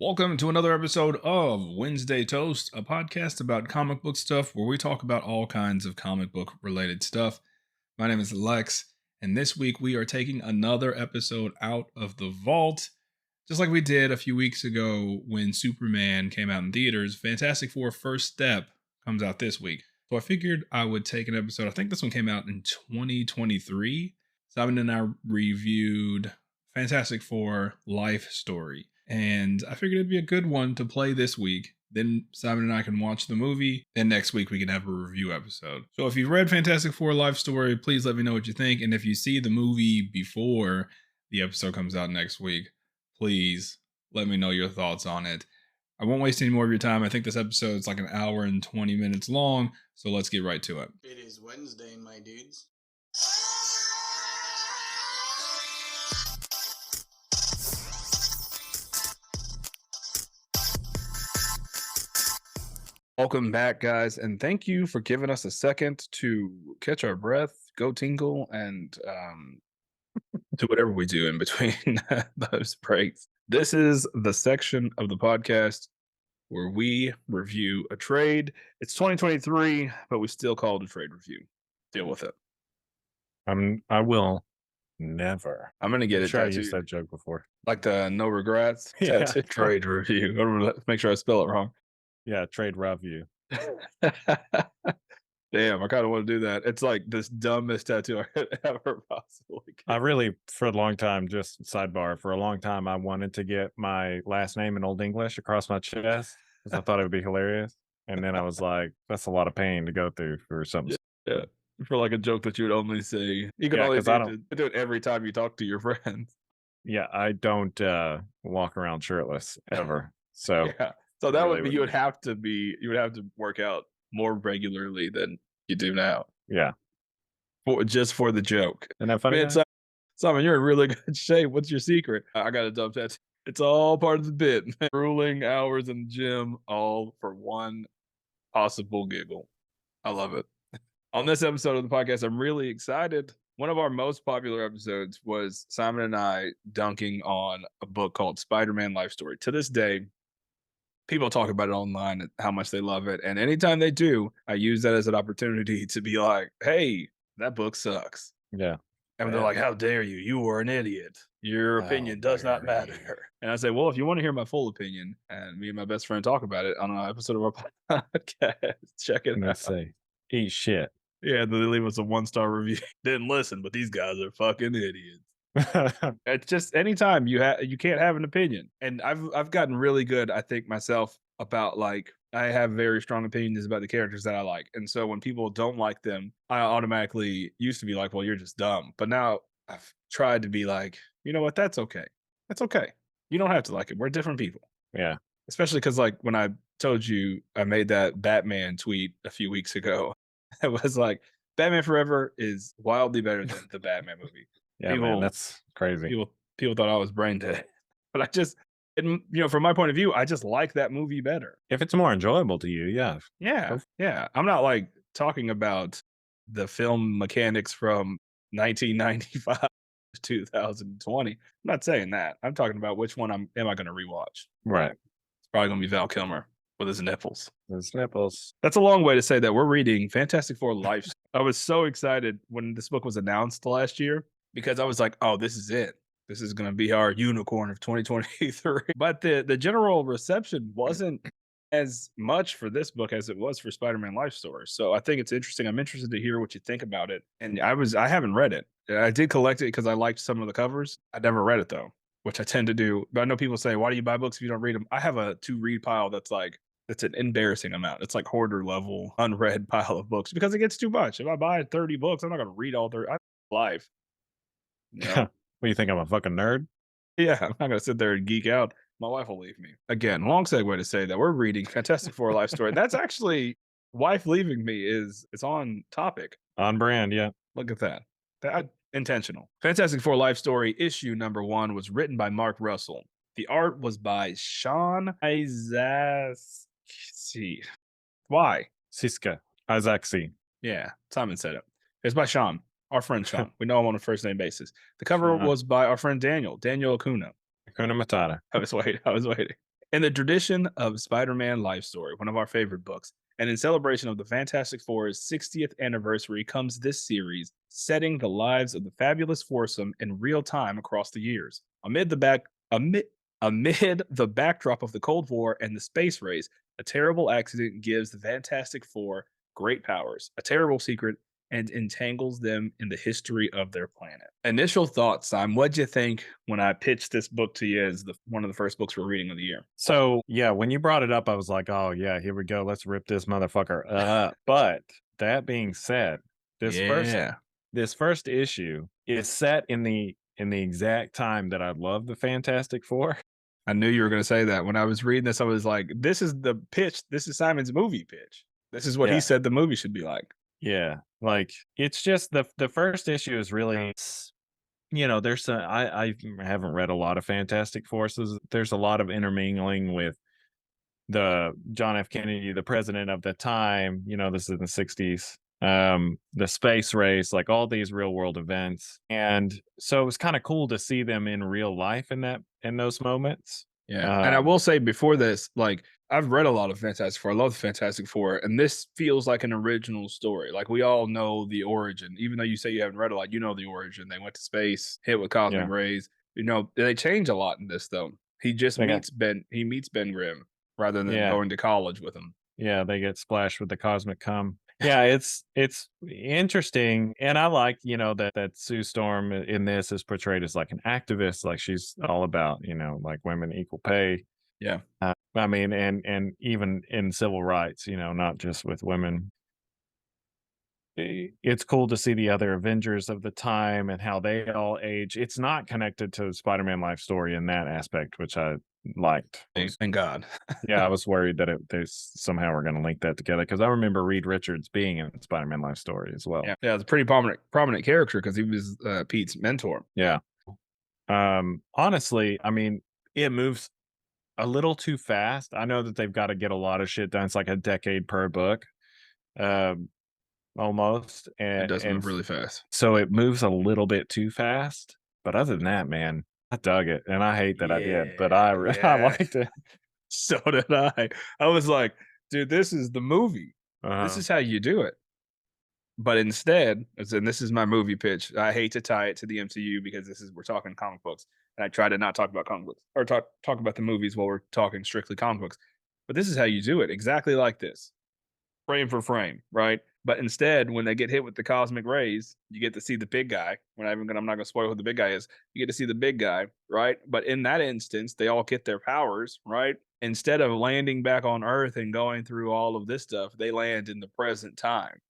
Welcome to another episode of Wednesday Toast, a podcast about comic book stuff where we talk about all kinds of comic book related stuff. My name is Lex, and this week we are taking another episode out of the vault, just like we did a few weeks ago when Superman came out in theaters. Fantastic Four First Step comes out this week. So I figured I would take an episode. I think this one came out in 2023. Simon and I reviewed Fantastic Four Life Story. And I figured it'd be a good one to play this week. Then Simon and I can watch the movie. And next week we can have a review episode. So if you've read Fantastic Four Life Story, please let me know what you think. And if you see the movie before the episode comes out next week, please let me know your thoughts on it. I won't waste any more of your time. I think this episode is like an hour and 20 minutes long. So let's get right to it. It is Wednesday, my dudes. Welcome back, guys, and thank you for giving us a second to catch our breath, go tingle, and do whatever we do in between those breaks. This is the section of the podcast where we review a trade. It's 2023, but we still call it a trade review. Deal with it. I will never. I'm gonna get I'm it sure I tattooed, used that joke before. like the no regrets Yeah. tattoo trade review. Let's make sure I spell it wrong. Yeah, trade review. Damn, I kind of want to do that. It's like this dumbest tattoo I could ever possibly get. I really, for a long time, just sidebar, for a long time, I wanted to get my last name in Old English across my chest because I thought it would be hilarious. And then I was like, that's a lot of pain to go through for something. Yeah, for like a joke that you would only say. You can Yeah, only 'cause I do it every time you talk to your friends. Yeah, I don't walk around shirtless ever. So Yeah, so that would really be you would have to work out more regularly than you do now yeah. just for the joke. Isn't that funny? Man, Simon, you're in really good shape. What's your secret? I got a dumb tattoo. It's all part of the bit. Grueling hours in the gym, all for one possible giggle. I love it. On this episode of the podcast, I'm really excited. One of our most popular episodes was Simon and I dunking on a book called Spider-Man Life Story. To this day, people talk about it online and how much they love it. And anytime they do, I use that as an opportunity to be like, hey, that book sucks. Yeah. And they're like, how dare you? You were an idiot. Your opinion does not matter. And I say, well, if you want to hear my full opinion, and me and my best friend talk about it on an episode of our podcast, check it And out. I say, eat shit. Yeah, they leave us a 1-star review. Didn't listen, but these guys are fucking idiots. It's just anytime you can't have an opinion. And I've gotten really good, I think, myself about like I have very strong opinions about the characters that I like. And so when people don't like them, I automatically used to be like, well, you're just dumb. But now I've tried to be like, you know what, that's okay. That's okay. You don't have to like it. We're different people. Yeah. Especially because like when I told you I made that Batman tweet a few weeks ago, it was like Batman Forever is wildly better than the Batman movie. Yeah, man, that's crazy. People thought I was brain dead, but I just, from my point of view, I just like that movie better. If it's more enjoyable to you, yeah. Yeah. I'm not like talking about the film mechanics from 1995 to 2020. I'm not saying that. I'm talking about which one am I going to rewatch. Right. It's probably going to be Val Kilmer with his nipples. His nipples. That's a long way to say that we're reading Fantastic Four Life. I was so excited when this book was announced last year because I was like, oh, this is it. This is going to be our unicorn of 2023. But the general reception wasn't as much for this book as it was for Spider-Man Life Story. So I think it's interesting. I'm interested to hear what you think about it. And I haven't read it. I did collect it because I liked some of the covers. I never read it though, which I tend to do. But I know people say, why do you buy books if you don't read them? I have a to-read pile that's an embarrassing amount. It's like hoarder level, unread pile of books because it gets too much. If I buy 30 books, I'm not going to read all 30. I have life. What do you think? I'm a fucking nerd? Yeah, I'm not going to sit there and geek out. My wife will leave me. Again, long segue to say that we're reading Fantastic Four Life Story. That's actually, wife leaving me it's on topic. On brand, yeah. Look at that. Intentional. Fantastic Four Life Story issue number 1 was written by Mark Russell. The art was by Sean Isaac. Why? Siska. Isaacsi. Yeah, Simon said it. It's by Sean, our friend Sean. We know him on a first name basis. The cover was by our friend Daniel Acuna. Hakuna Matata. I was waiting. In the tradition of Spider-Man Life Story, one of our favorite books, and in celebration of the Fantastic Four's 60th anniversary comes this series, setting the lives of the fabulous foursome in real time across the years. Amid the backdrop of the Cold War and the space race, a terrible accident gives the Fantastic Four great powers, a terrible secret, and entangles them in the history of their planet. Initial thoughts, Simon. What'd you think when I pitched this book to you as one of the first books we're reading of the year? So yeah, when you brought it up, I was like, oh yeah, here we go. Let's rip this motherfucker up. But that being said, this first Yeah. this first issue is set in the exact time that I love the Fantastic Four. I knew you were going to say that. When I was reading this, I was like, this is the pitch. This is Simon's movie pitch. This is what he Yeah. said the movie should be like. Yeah, like it's just the first issue is really, there's I haven't read a lot of Fantastic Forces. There's a lot of intermingling with the John F. Kennedy, the president of the time. This is in the 60s. The space race, like all these real world events, and so it was kind of cool to see them in real life in those moments. Yeah. And I will say before this, like I've read a lot of Fantastic Four. I love the Fantastic Four. And this feels like an original story. Like we all know the origin. Even though you say you haven't read a lot, you know the origin. They went to space, hit with cosmic Yeah. rays. They change a lot in this though. He just They got- meets Ben Grimm rather than Yeah. going to college with him. Yeah, they get splashed with the cosmic cum. Yeah, it's interesting, and I like that Sue Storm in this is portrayed as like an activist, like she's all about like women equal pay. Yeah. I mean, and even in civil rights, not just with women. It's cool to see the other Avengers of the time and how they all age. It's not connected to Spider-Man life story in that aspect, which I liked. Thank God. Yeah, I was worried that they somehow were going to link that together because I remember Reed Richards being in Spider-Man life story as well. Yeah, it's a pretty prominent character because he was Pete's mentor. Yeah. Honestly, I mean, it moves a little too fast. I know that they've got to get a lot of shit done. It's like a decade per book. Almost. It does and move really fast. So it moves a little bit too fast. But other than that, man, I dug it. And I hate that I did, but I liked it. So did I. I was like, dude, this is the movie. This is how you do it. But instead, and this is my movie pitch. I hate to tie it to the MCU because we're talking comic books, and I try to not talk about comic books or talk about the movies while we're talking strictly comic books. But this is how you do it, exactly like this, frame for frame, right? But instead, when they get hit with the cosmic rays, you get to see the big guy. I'm not gonna spoil who the big guy is. You get to see the big guy, right? But in that instance, they all get their powers, right? Instead of landing back on Earth and going through all of this stuff, they land in the present time.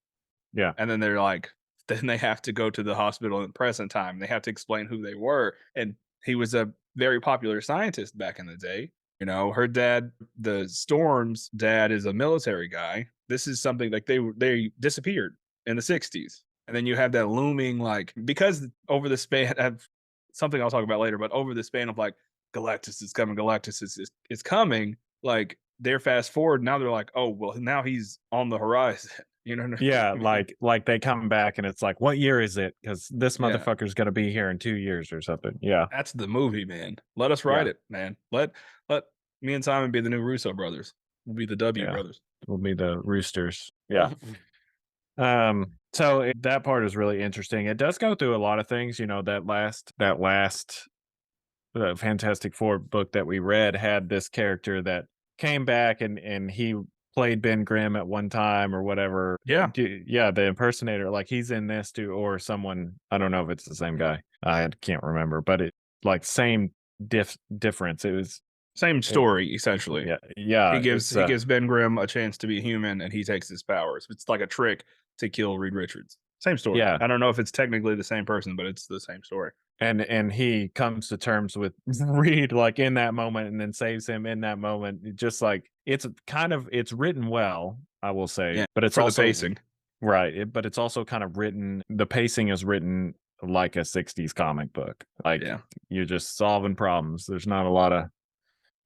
Yeah. And then then they have to go to the hospital in present time. They have to explain who they were. And he was a very popular scientist back in the day. Her dad, the Storm's dad, is a military guy. This is something like they disappeared in the 60s. And then you have that looming, because over the span of something I'll talk about later, but over the span of Galactus is coming, Galactus is coming, they're fast forward. Now they're like, oh, well, now he's on the horizon. You know what I mean? Yeah, like they come back and it's like, what year is it? Because this motherfucker's gonna be here in 2 years or something. Yeah. That's the movie, man. Let us write it, man. Let me and Simon be the new Russo brothers. We'll be the W brothers. We'll be the Roosters. Yeah. So that part is really interesting. It does go through a lot of things. That last Fantastic Four book that we read had this character that came back and he played Ben Grimm at one time or whatever. Yeah. Yeah, the impersonator, like he's in this too, or someone, I don't know if it's the same guy. I can't remember, but it same difference. It was same story, essentially. Yeah. He gives Ben Grimm a chance to be human and he takes his powers. It's like a trick to kill Reed Richards. Same story. Yeah. I don't know if it's technically the same person, but it's the same story. And he comes to terms with Reed in that moment and then saves him in that moment. Just it's written well, I will say. Yeah, but it's for also the pacing. Right. But it's also kind of written, the pacing is written like a 60s comic book. You're just solving problems. There's not a lot of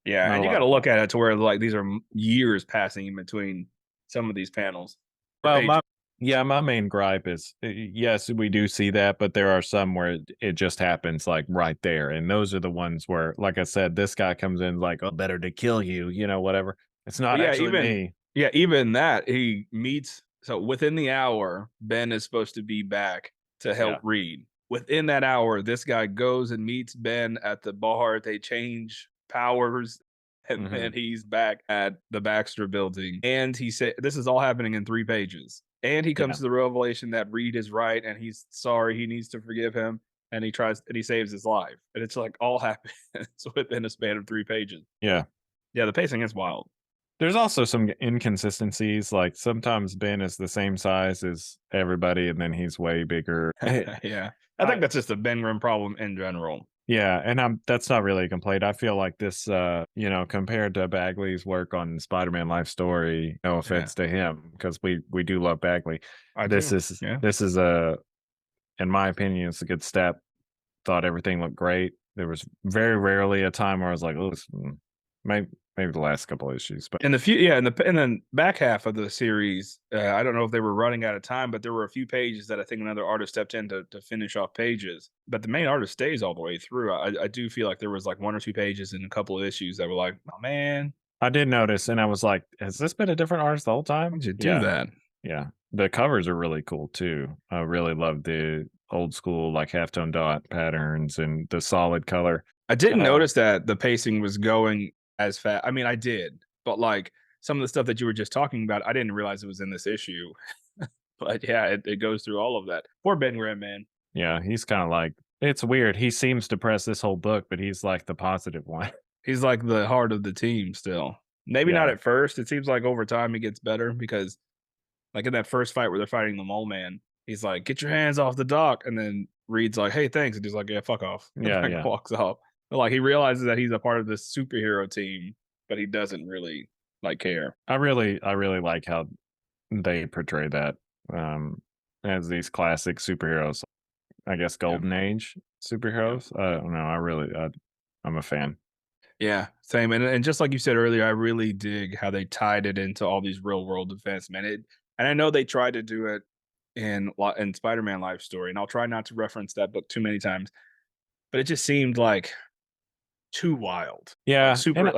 and you got to look at it to where these are years passing in between some of these panels. Well, Yeah, my main gripe is yes, we do see that, but there are some where it just happens like right there. And those are the ones where, like I said, this guy comes in like, oh, better to kill you, whatever. It's Well, not actually me. even that he meets. So within the hour, Ben is supposed to be back to help Yeah. Reed. Within that hour, this guy goes and meets Ben at the bar. They change powers, and Hmm. then he's back at the Baxter building. And he said, "This is all happening in 3 pages." And he comes Yeah. to the revelation that Reed is right, and he's sorry. He needs to forgive him, and he saves his life. And it's like all happens within a span of 3 pages. Yeah. Yeah, the pacing is wild. There's also some inconsistencies. Like sometimes Ben is the same size as everybody, and then he's way bigger. Yeah. I think that's just a Ben Grimm problem in general. Yeah, and that's not really a complaint. I feel like this, compared to Bagley's work on Spider-Man Life Story, no Yeah. offense to him, because we do love Bagley. I This do. is Yeah. this is a, in my opinion, it's a good step. Thought everything looked great. There was very rarely a time where I was like, "Oh, maybe the last couple issues," but In the few, yeah, in the back half of the series, I don't know if they were running out of time, but there were a few pages that I think another artist stepped in to finish off pages. But the main artist stays all the way through. I do feel like there was like 1 or 2 pages in a couple of issues that were like, oh man, I did notice, and I was like, "Has this been a different artist the whole time?" why'd you do Yeah, that? yeah. The covers are really cool too. I really love the old school like halftone dot patterns and the solid color. I didn't Uh, notice that the pacing was going as fast. I mean, I did, but like some of the stuff that you were just talking about, I didn't realize it was in this issue. But yeah, it goes through all of that. Poor Ben Grimm, man. yeah, he's kind of like, it's weird. He seems depressed this whole book, but he's like the positive one. He's like the heart of the team still. Maybe not Yeah, at first. It seems like over time he gets better because, like in that first fight where they're fighting the mole man, he's like, "Get your hands off the dock," and then Reed's like, "Hey, thanks," and he's like, "Yeah, fuck off," and yeah, like yeah. walks off. But like he realizes that he's a part of this superhero team, but he doesn't really like care. I really like how they portray that um as these classic superheroes. I guess Yeah, golden age yeah. superheroes. I don't know. I'm a fan. Yeah, same. And just like you said earlier, I really dig how they tied it into all these real world events, man. And I know they tried to do it in Spider-Man Life Story, and I'll try not to reference that book too many times, but it just seemed like too wild. Like Yeah, super and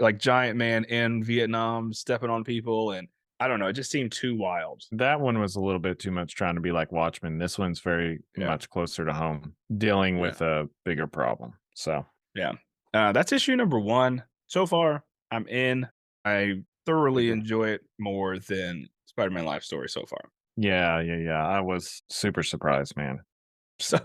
like giant man in Vietnam stepping on people, and I don't know, it just seemed too wild. that one was a little bit too much trying to be like Watchmen. This one's very Yeah. much closer to home, dealing Yeah. with a bigger problem. So, Yeah. That's issue number 1. So far, I'm in. I thoroughly agree. enjoy it more than Spider-Man Life Story so far. Yeah, yeah, yeah. I was super surprised, man. So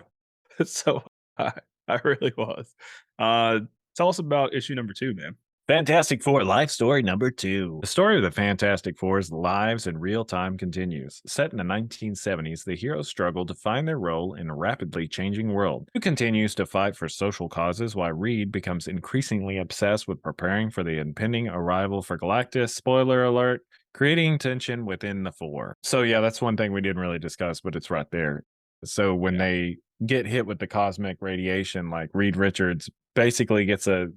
so I I really was. Uh, Tell us about issue number 2, man. Fantastic Four Life Story number 2. The story of the Fantastic Four's lives in real time continues. Set in the 1970s, the heroes struggle to find their role in a rapidly changing world. Who continues to fight for social causes while Reed becomes increasingly obsessed with preparing for the impending arrival for Galactus. Spoiler alert, creating tension within the four. So, yeah, that's one thing we didn't really discuss, but it's right there. So, when Yeah. they get hit with the cosmic radiation, like Reed Richards basically gets a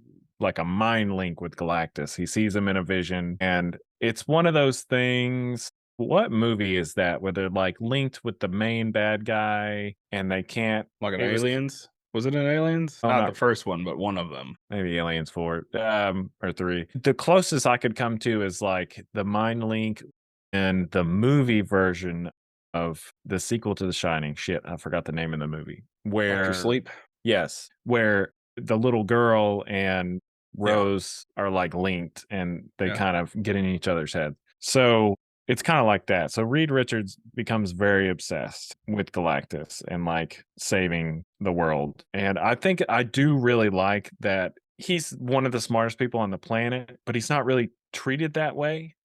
mind link with Galactus. He sees him in a vision, and it's one of those things. What movie is that where they're like linked with the main bad guy and they can't? Like an It was Aliens? Was it an Aliens? oh, Not not the first one, but one of them. maybe Aliens 4 or 3. The closest I could come to is like the mind link in the movie version of the sequel to The Shining. Shit, I forgot the name of the movie. Doctor Where Sleep? yes, where the little girl and Yeah. Rose are like linked and they Yeah. kind of get in each other's head. So it's kind of like that. So Reed Richards becomes very obsessed with Galactus and like saving the world. And I think I do really like that he's one of the smartest people on the planet, but he's not really treated that way.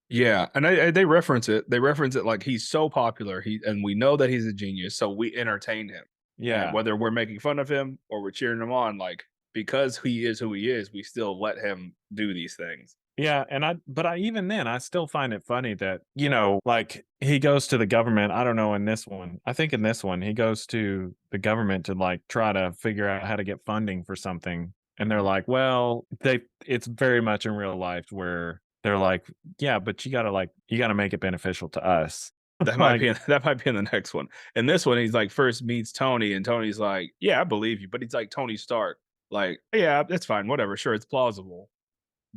Yeah, and they reference it. They reference it like he's so popular, and we know that he's a genius, so we entertain him. And Yeah. whether we're making fun of him or we're cheering him on, like because he is who he is, we still let him do these things. Yeah, and I even then I still find it funny that, like he goes to the government, I don't know in this one. I think in this one he goes to the government to like try to figure out how to get funding for something. And they're like, "Well, it's very much in real life where they're like, yeah, but you gotta make it beneficial to us. That might Like, be that might be in the next one. In this one, he's like first meets Tony, and Tony's like, "Yeah, I believe you," but he's like Tony Stark, like, "Yeah, that's fine, whatever, sure, it's plausible."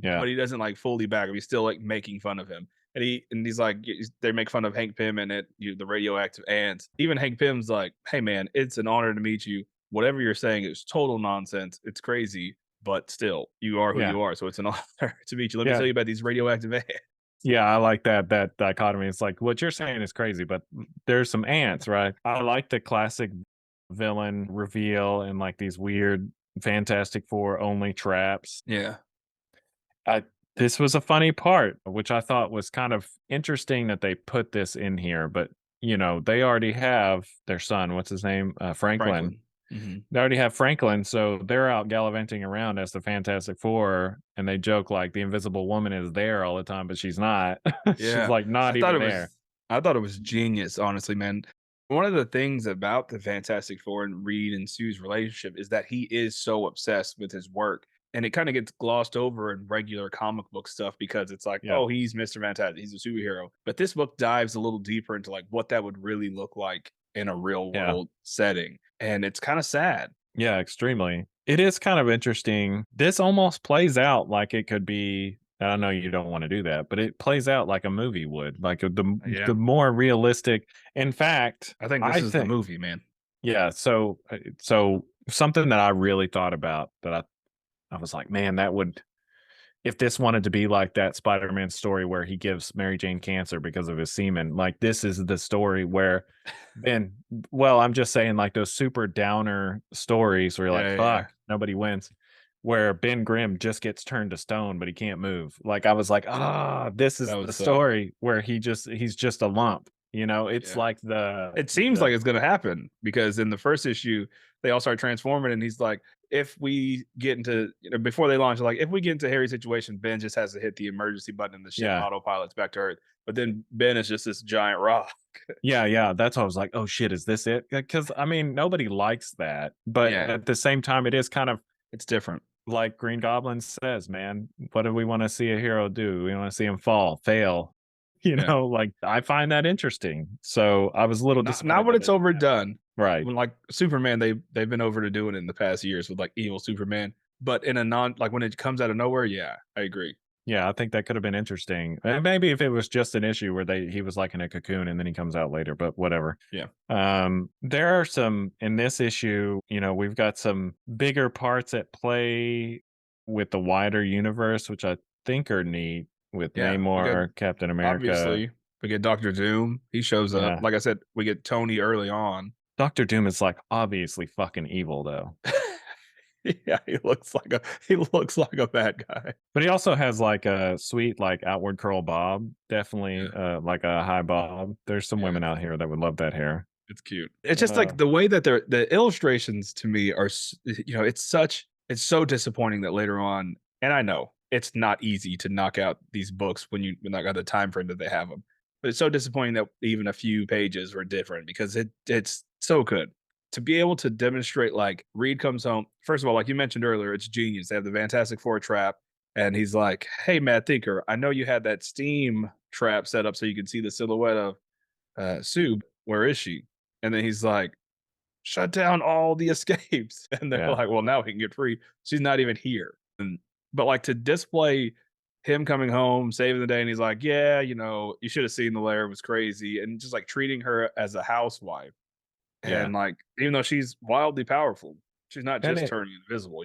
yeah, But he doesn't like fully back him. He's still like making fun of him, and he's like, they make fun of Hank Pym and the radioactive ants. Even Hank Pym's like, "Hey man, it's an honor to meet you. Whatever you're saying is total nonsense. It's crazy, but still, you are who yeah, you are. So it's an honor to meet you. Let me yeah, tell you about these radioactive ants." yeah. I like that dichotomy. It's like what you're saying is crazy, but there's some ants, right? I like the classic villain reveal and like these weird Fantastic Four only traps. Yeah, I This was a funny part, which I thought was kind of interesting that they put this in here, but they already have their son. What's his name? Franklin. Franklin. Hmm. They already have Franklin, so they're out gallivanting around as the Fantastic Four, and they joke like the Invisible Woman is there all the time, but she's not. She's Yeah. like I not thought even it there. was I thought it was genius, honestly, man. One of the things about the Fantastic Four and Reed and Sue's relationship is that he is so obsessed with his work. And it kind of gets glossed over in regular comic book stuff because it's like, Yeah, oh, he's Mr. Fantastic, he's a superhero. But this book dives a little deeper into like what that would really look like in a real yeah. world setting. And it's kind of sad. Yeah, extremely. It is kind of interesting. This almost plays out like it could be. And I know you don't want to do that, but it plays out like a movie would. Like Yeah. the more realistic. In fact, I think this I is the think movie, man. yeah. So something that I really thought about that I was like, man, that would if this wanted to be like that Spider-Man story where he gives Mary Jane cancer because of his semen, like this is the story where Ben, well, I'm just saying like those super downer stories where you're like, Yeah, yeah, yeah. fuck, nobody wins. Where Ben Grimm just gets turned to stone, but he can't move. Like I was like, this That is would the suck. story where he's just a lump. It's Yeah. like the It seems like it's gonna happen because in the first issue, they all start transforming, and he's like, if we get into before they launch, like if we get into Harry's situation, Ben just has to hit the emergency button and the ship yeah. autopilots back to Earth. But then Ben is just this giant rock. Yeah, yeah, that's why I was like, "Oh shit, is this it?" Because I mean, nobody likes that, but Yeah, at the same time, it is kind of it's different. like Green Goblin says, "Man, what do we want to see a hero do? We want to see him fall, fail." Yeah. Like I find that interesting. So I was a little Not disappointed when that it's it didn't happen. overdone. Right. When like Superman, they've been over to doing it in the past years with like evil Superman. But in a non like when it comes out of nowhere, yeah, I agree. Yeah, I think that could have been interesting. And maybe if it was just an issue where he was like in a cocoon and then he comes out later, but whatever. Yeah. There are some in this issue, we've got some bigger parts at play with the wider universe, which I think are neat with Yeah. We get Namor, Captain America. obviously we get Doctor Doom. He shows up. Yeah. Like I said, we get Tony early on. Doctor Doom is like obviously fucking evil though. Yeah, he looks like a bad guy. But he also has like a sweet like outward curl bob, definitely Yeah, like a high bob. There's some yeah, women out here that would love that hair. it's cute. It's just Uh, like the way that the illustrations to me are, it's so disappointing that later on, and I know it's not easy to knock out these books when I got the time frame that they have them, but it's so disappointing that even a few pages were different because it's so good to be able to demonstrate like Reed comes home. First of all, like you mentioned earlier, it's genius. They have the Fantastic Four trap, and he's like, "Hey, Mad Thinker, I know you had that steam trap set up so you could see the silhouette of Sue. Where is she?" And then he's like, "Shut down all the escapes." And they're yeah, like, "Well, now we can get free. She's not even here." And but like to display him coming home, saving the day, and he's like, "Yeah, you should have seen the lair. It was crazy," and just like treating her as a housewife, yeah, and like even though she's wildly powerful, she's not and just turning invisible.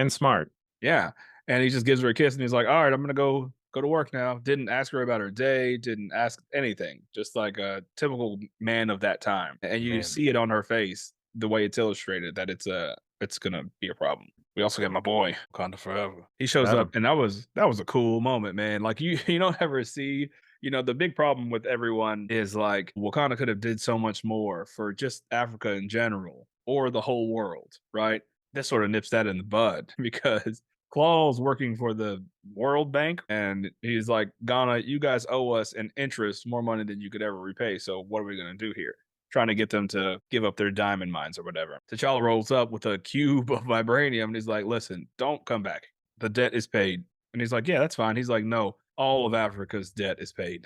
smart. Yeah, and he just gives her a kiss, and he's like, "All right, I'm gonna go to work now." Didn't ask her about her day, didn't ask anything, just like a typical man of that time. And you Man, see it on her face, the way it's illustrated, that it's gonna be a problem. We also got my boy Wakanda Forever. He shows got up, him. and that was a cool moment, man. Like you don't ever see. The big problem with everyone is like Wakanda could have did so much more for just Africa in general or the whole world, right? This sort of nips that in the bud because Claw's working for the World Bank, and he's like, Ghana, you guys owe us an interest more money than you could ever repay. So what are we gonna do here? Trying to get them to give up their diamond mines or whatever. T'Challa rolls up with a cube of vibranium, and he's like, "Listen, don't come back. The debt is paid." And he's like, "Yeah, that's fine." He's like, "No, all of Africa's debt is paid,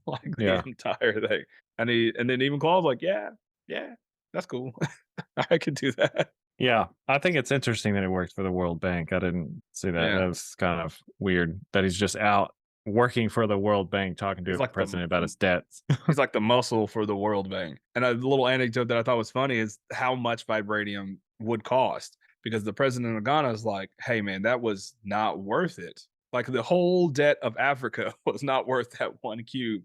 like the Yeah. entire thing. And then even Claw's like, yeah, that's cool. I could do that. Yeah, I think it's interesting that he works for the World Bank. I didn't see that. Yeah, That's kind of weird that he's just out working for the World Bank, talking to he's a like president about his debts. he's like the muscle for the World Bank. And a little anecdote that I thought was funny is how much vibranium would cost because the president of Ghana is like, hey man, that was not worth it. Like the whole debt of Africa was not worth that 1 cube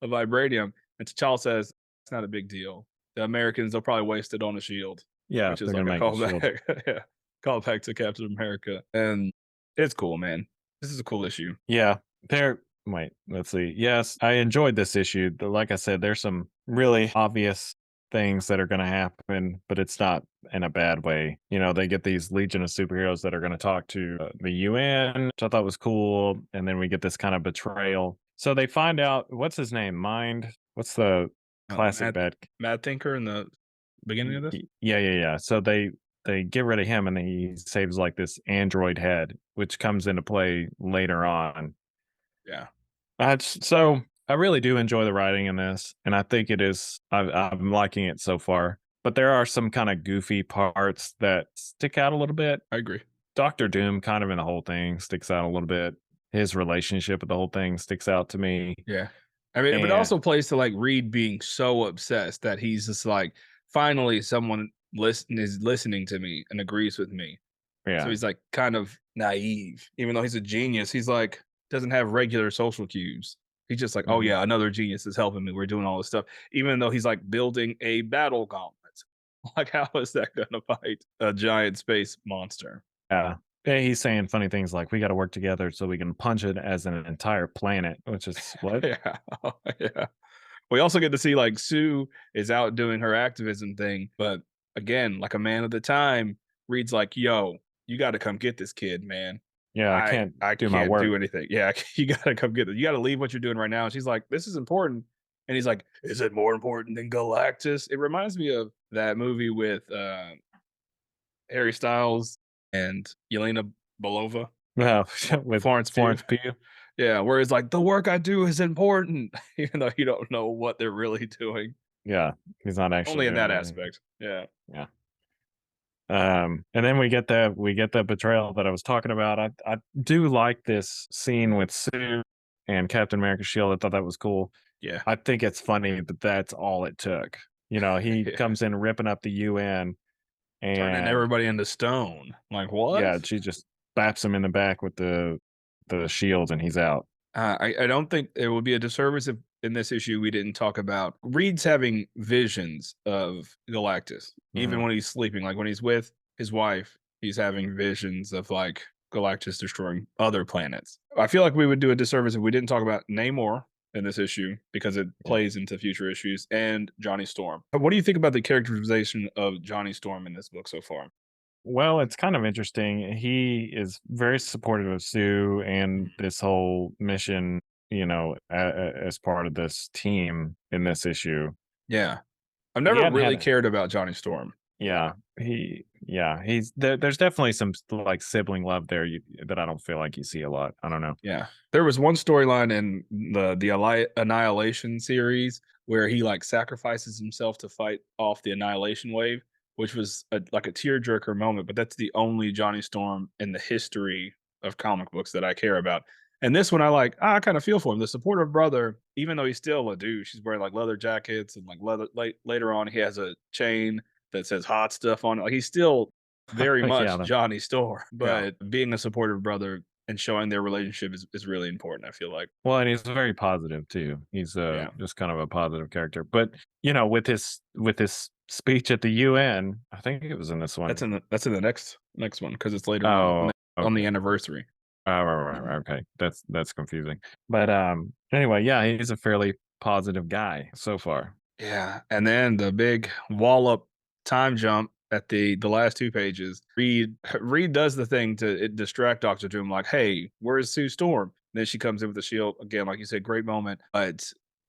of vibranium. And T'Challa says, it's not a big deal. The Americans, they'll probably waste it on a shield, Yeah, which is they're like gonna a make a shield. callback. Yeah, callback to Captain America. And it's cool, man. This is a cool issue. Yeah, there. Wait, let's see. Yes, I enjoyed this issue. Like I said, there's some really obvious things that are going to happen, but it's not in a bad way. You know, they get these Legion of Superheroes that are going to talk to the UN, which I thought was cool, and then we get this kind of betrayal. So they find out what's his name, Mind. What's the classic Mad, bad? Mad Thinker in the beginning of this. Yeah. So they get rid of him, and then he saves like this android head, which comes into play later on. Yeah, So I really do enjoy the writing in this, and I think it is. I'm liking it so far. But there are some kind of goofy parts that stick out a little bit. I agree. Doctor Doom, kind of in the whole thing, sticks out a little bit. His relationship with the whole thing sticks out to me. Yeah. I mean, but it And also plays to like Reed being so obsessed that he's just like, finally, someone is listening to me and agrees with me. So yeah, he's like kind of naive, even though he's a genius. He's like doesn't have regular social cues. He's just like, oh mhm, yeah, another genius is helping me. We're doing all this stuff, even though he's like building a battle gauntlet. Like, how is that going to fight a giant space monster? yeah. Yeah, he's saying funny things like, "We got to work together so we can punch it as an entire planet," which is what? Yeah, yeah. We also get to see like Sue is out doing her activism thing, but again, like a man of the time, Reed's like, "Yo, you got to come get this kid, man. Yeah, I I can't I do my can't work. do anything. Yeah, you got to come get it. You got to leave what you're doing right now." And she's like, "This is important." And he's like, "Is it more important than Galactus?" It reminds me of that movie with Harry Styles and Yelena Belova, Well, with Florence Pugh. Florence Pugh. Yeah, where it's like the work I do is important, even though you don't know what they're really doing. Yeah, he's not actually Only in doing that anything. aspect. Yeah. Yeah. And then we get the betrayal that I was talking about. I do like this scene with Sue and Captain America's shield. I thought that was cool. Yeah. I think it's funny that that's all it took. You know, he Yeah. comes in ripping up the UN, Turning and everybody into stone. Like, what? yeah, she just baps him in the back with the shield, and he's out. I don't think it would be a disservice if in this issue we didn't talk about Reed's having visions of Galactus, even Mhm. when he's sleeping. Like when he's with his wife, he's having visions of like Galactus destroying other planets. I feel like we would do a disservice if we didn't talk about Namor in this issue because it Yeah. plays into future issues and Johnny Storm. What do you think about the characterization of Johnny Storm in this book so far? Well, it's kind of interesting. He is very supportive of Sue and this whole mission, you know, as part of this team in this issue. Yeah. I've He never hadn't had really a cared about Johnny Storm. yeah, he's there's definitely some like sibling love there that I don't feel like you see a lot. I don't know. Yeah. There was one storyline in the Annihilation series where he like sacrifices himself to fight off the Annihilation wave, which was like a tearjerker moment. But that's the only Johnny Storm in the history of comic books that I care about. And this one, I kind of feel for him. The supportive brother, even though he's still a douche, he's wearing like leather jackets and like leather. Later on, he has a chain that says hot stuff on it. Like he's still very Yeah, much Johnny Storm, yeah. but being a supportive brother and showing their relationship is really important, I feel like. Well, and he's very positive too. He's Yeah. just kind of a positive character. But you know, with his speech at the UN, I think it was in this one. That's in the next one because it's later on Oh, on the okay. anniversary. Oh, right. Okay. That's confusing. But anyway, yeah, he's a fairly positive guy so far. Yeah, and then the big wallop time jump at the last 2 pages. Reed does the thing to distract Doctor Doom, like, "Hey, where's Sue Storm?" Then she comes in with the shield again, like you said, great moment. But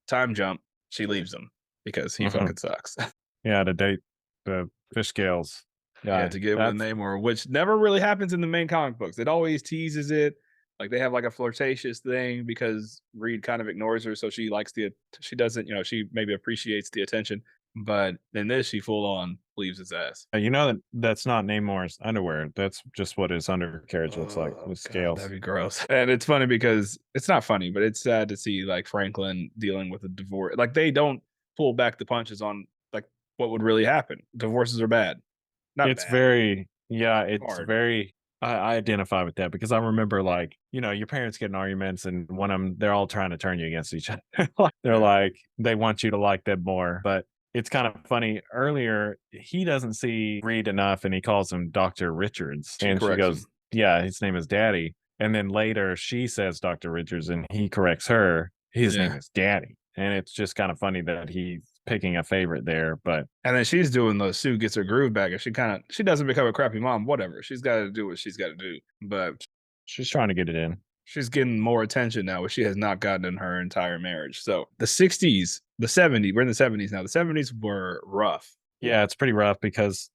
time jump, she leaves him because he Mhm. fucking sucks. Yeah, to date the fish scales Yeah, guy. to get with That's Namor, which never really happens in the main comic books. It always teases it, Like they have like a flirtatious thing because Reed kind of ignores her, so she likes she doesn't, she maybe appreciates the attention. But in this, she full on leaves his ass. You know that's not Namor's underwear. That's just what his undercarriage looks like Oh with god, scales. that'd be gross. And it's funny because it's not funny, but it's sad to see like Franklin dealing with a divorce. Like they don't pull back the punches on like what would really happen. Divorces are bad. Not It's bad. very, yeah, it's Hard. very. I identify with that because I remember, like, your parents get in arguments and one of them, they're all trying to turn you against each other. They're Yeah. like, they want you to like them more. But it's kind of funny. Earlier, he doesn't see Reed enough and he calls him Dr. Richards. She And she corrects goes, him. yeah, his name is Daddy. And then later she says Dr. Richards and he corrects her. His name Yeah. is Daddy. And it's just kind of funny that he's picking a favorite there. But And then she's doing the Sue gets her groove back, and she doesn't become a crappy mom. Whatever, she's got to do what she's got to do. But she's trying to get it in. she's getting more attention now, which she has not gotten in her entire marriage. So the '60s, the '70s, we're in the '70s now. The '70s were rough. Yeah, it's pretty rough because,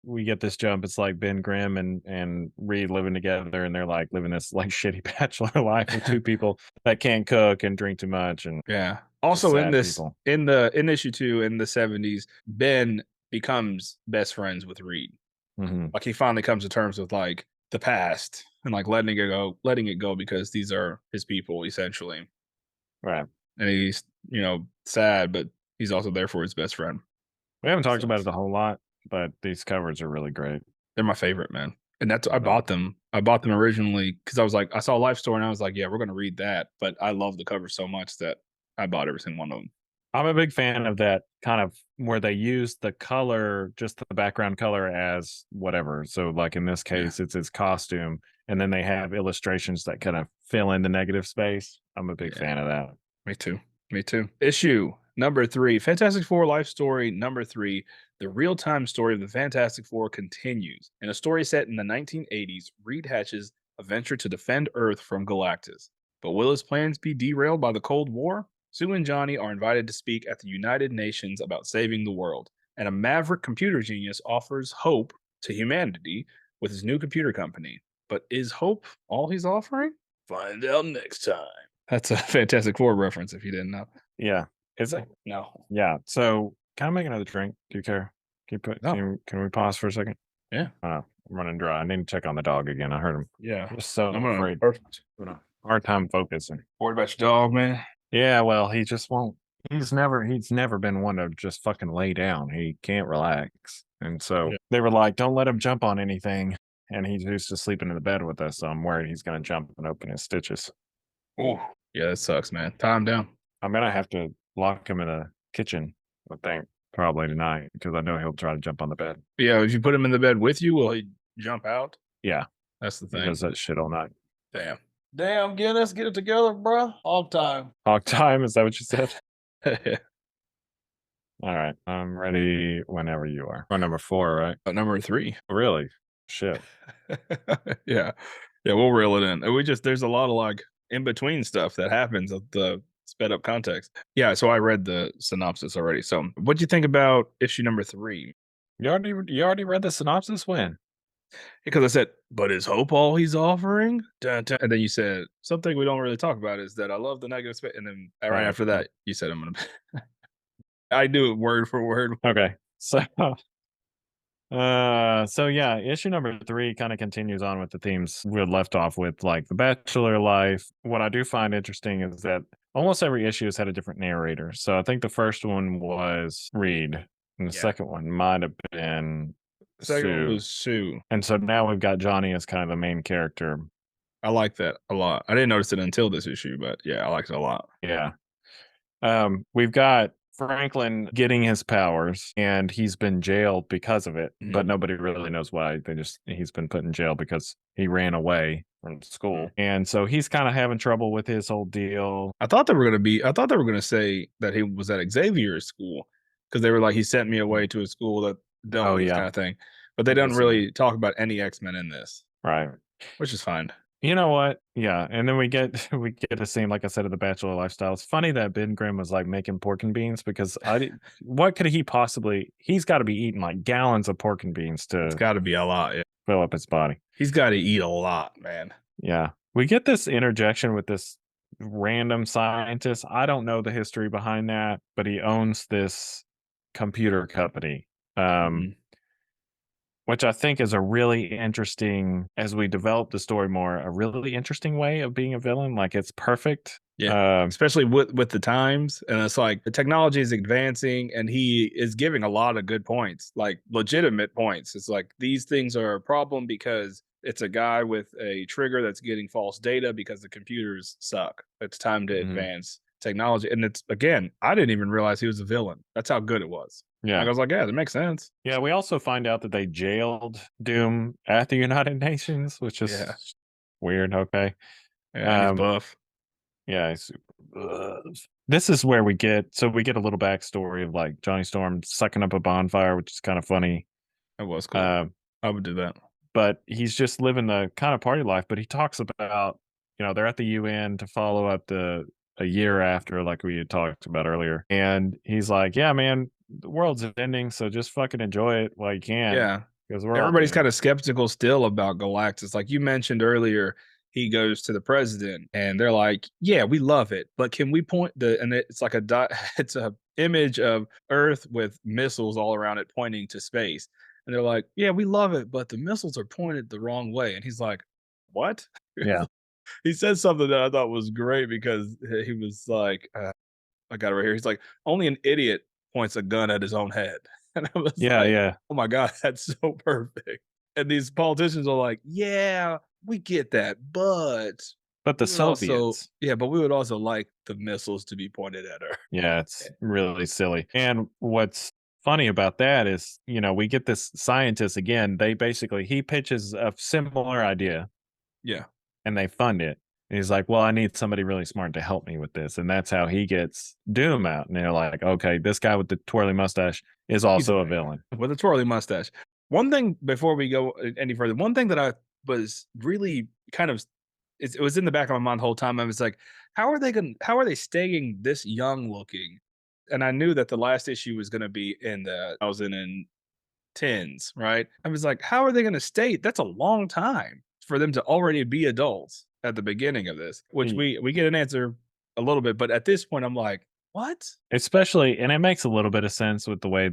we get this jump. It's like Ben Grimm and Reed living together, and they're like living this like shitty bachelor life with two people that can't cook and drink too much. And Yeah. Also in sad this, people. in issue 2 in the '70s, Ben becomes best friends with Reed. Mhm. Like he finally comes to terms with like the past and like letting it go because these are his people essentially. Right. And he's, sad, but he's also there for his best friend. We haven't talked about Sucks. it a whole lot, but these covers are really great. They're my favorite, man. And that's I No. bought them. I bought them originally because I was like, I saw Life Story and I was like, yeah, we're gonna read that. But I love the cover so much that I bought every single one of them. I'm a big fan of that kind of where they use the color, just the background color as whatever. So like in this case, it's his costume, and then they have illustrations that kind of fill in the negative space. I'm a big Yeah. fan of that. Me too. Me too. Issue number 3, Fantastic Four Life Story number 3. The real-time story of the Fantastic Four continues. In a story set in the 1980s, Reed hatches a venture to defend Earth from Galactus. But will his plans be derailed by the Cold War? Sue and Johnny are invited to speak at the United Nations about saving the world, and a maverick computer genius offers hope to humanity with his new computer company. But is hope all he's offering? Find out next time. That's a Fantastic Four reference if you didn't know. Yeah. Is it? No. Yeah. So can I make another drink? Do you care? No. Can we pause for a second? Yeah. I'm running dry. I need to check on the dog again. I heard him. Yeah. I'm just so I'm gonna afraid. perfect. Hard time focusing. Worried about your dog, man. Yeah, well, he just won't. He's never been one to just fucking lay down. He can't relax. And so Yeah. they were like, don't let him jump on anything. And he's used to sleeping in the bed with us. So I'm worried he's going to jump and open his stitches. Oh, yeah, that sucks, man. Tie him down. I'm going to have to lock him in a kitchen, I think, probably tonight because I know he'll try to jump on the bed. Yeah, if you put him in the bed with you, will he jump out? Yeah. That's the He thing. does that shit all night. Damn, Guinness, get it together, bro. All time. Hog time, is that what you said? Yeah. All right. I'm ready whenever you are. Oh, number 4, right? Number 3. Really? Shit. Yeah. Yeah, we'll reel it in. And there's a lot of like in between stuff that happens of the sped up context. Yeah, so I read the synopsis already. So what'd you think about issue number 3? You already read the synopsis? When? Because I said, but is hope all he's offering? Dun, dun. And then you said, something we don't really talk about is that I love the negative space. And then right after that, you said, I'm going to. I do it word for word. Okay. So, yeah, issue number 3 kind of continues on with the themes we had left off with, like the bachelor life. What I do find interesting is that almost every issue has had a different narrator. So I think the first one was Reed, and the second one might have been Second one Sue. was Sue. And so now we've got Johnny as kind of the main character. I like that a lot. I didn't notice it until this issue, but yeah, I liked it a lot. Yeah. We've got Franklin getting his powers, and he's been jailed because of it, but nobody really knows why. He's been put in jail because he ran away from school. And so he's kind of having trouble with his whole deal. I thought they were gonna say that he was at Xavier's school because they were like, he sent me away to a school that dealt with this kind of thing. But they don't really talk about any X-Men in this. Right. Which is fine. You know what? Yeah, and then we get a scene, like I said, of the bachelor lifestyle. It's funny that Ben Grimm was like making pork and beans because what could he possibly? He's got to be eating like gallons of pork and beans It's got to be a lot. Yeah. fill up his body. He's got to eat a lot, man. Yeah, We get this interjection with this random scientist. I don't know the history behind that, but he owns this computer company. Um, Mhm. which I think is a really interesting, as we develop the story more, a really interesting way of being a villain. Like it's perfect. Yeah. Especially with the times, and it's like the technology is advancing, and he is giving a lot of good points, like legitimate points. It's like these things are a problem because it's a guy with a trigger that's getting false data because the computers suck. It's time to Mhm. advance technology, and it's again, I didn't even realize he was a villain. That's how good it was. Like Yeah. I was like, yeah, that makes sense. Yeah. We also find out that they jailed Doom at the United Nations, which Yeah, is weird. Okay. yeah, and he's Um, buff. yeah. This is where we get a little backstory of like Johnny Storm sucking up a bonfire, which is kind of funny. That was cool. Um, I would do that. but he's just living the kind of party life. But he talks about, they're at the UN to follow up a year after, like we had talked about earlier. And he's like, yeah, man, the world's ending. So just fucking enjoy it while you can Yeah. because we're all Everybody's doomed. kind of skeptical still about Galactus. Like you mentioned earlier, he goes to the president and they're like, "Yeah, we love it, but can we point the?" And it's like a dot. It's a image of Earth with missiles all around it pointing to space. And they're like, "Yeah, we love it, but the missiles are pointed the wrong way." And he's like, "What?" Yeah. He said something that I thought was great because he was like, I got it right here. He's like, only an idiot points a gun at his own head. And I was Yeah. like, Yeah. oh my God, that's so perfect. And these politicians are like, yeah, we get that, but But the we would also, Soviets, yeah, but we would also like the missiles to be pointed at her. yeah, it's really silly. And what's funny about that is, we get this scientist again. He pitches a similar idea Yeah. and they fund it. And he's like, "Well, I need somebody really smart to help me with this." And that's how he gets Doom out. And they're like, "Okay, this guy with the twirly mustache is He's also a amazing villain." with a twirly mustache. One thing before we go any further, one thing that I was really kind of it was in the back of my mind the whole time. I was like, how are they staying this young looking? And I knew that the last issue was gonna be in the 2010s, right? I was like, how are they gonna stay? That's a long time for them to already be adults at the beginning of this, which E- we get an answer a little bit, but at this point, I'm like, what? Especially, and it makes a little bit of sense with the way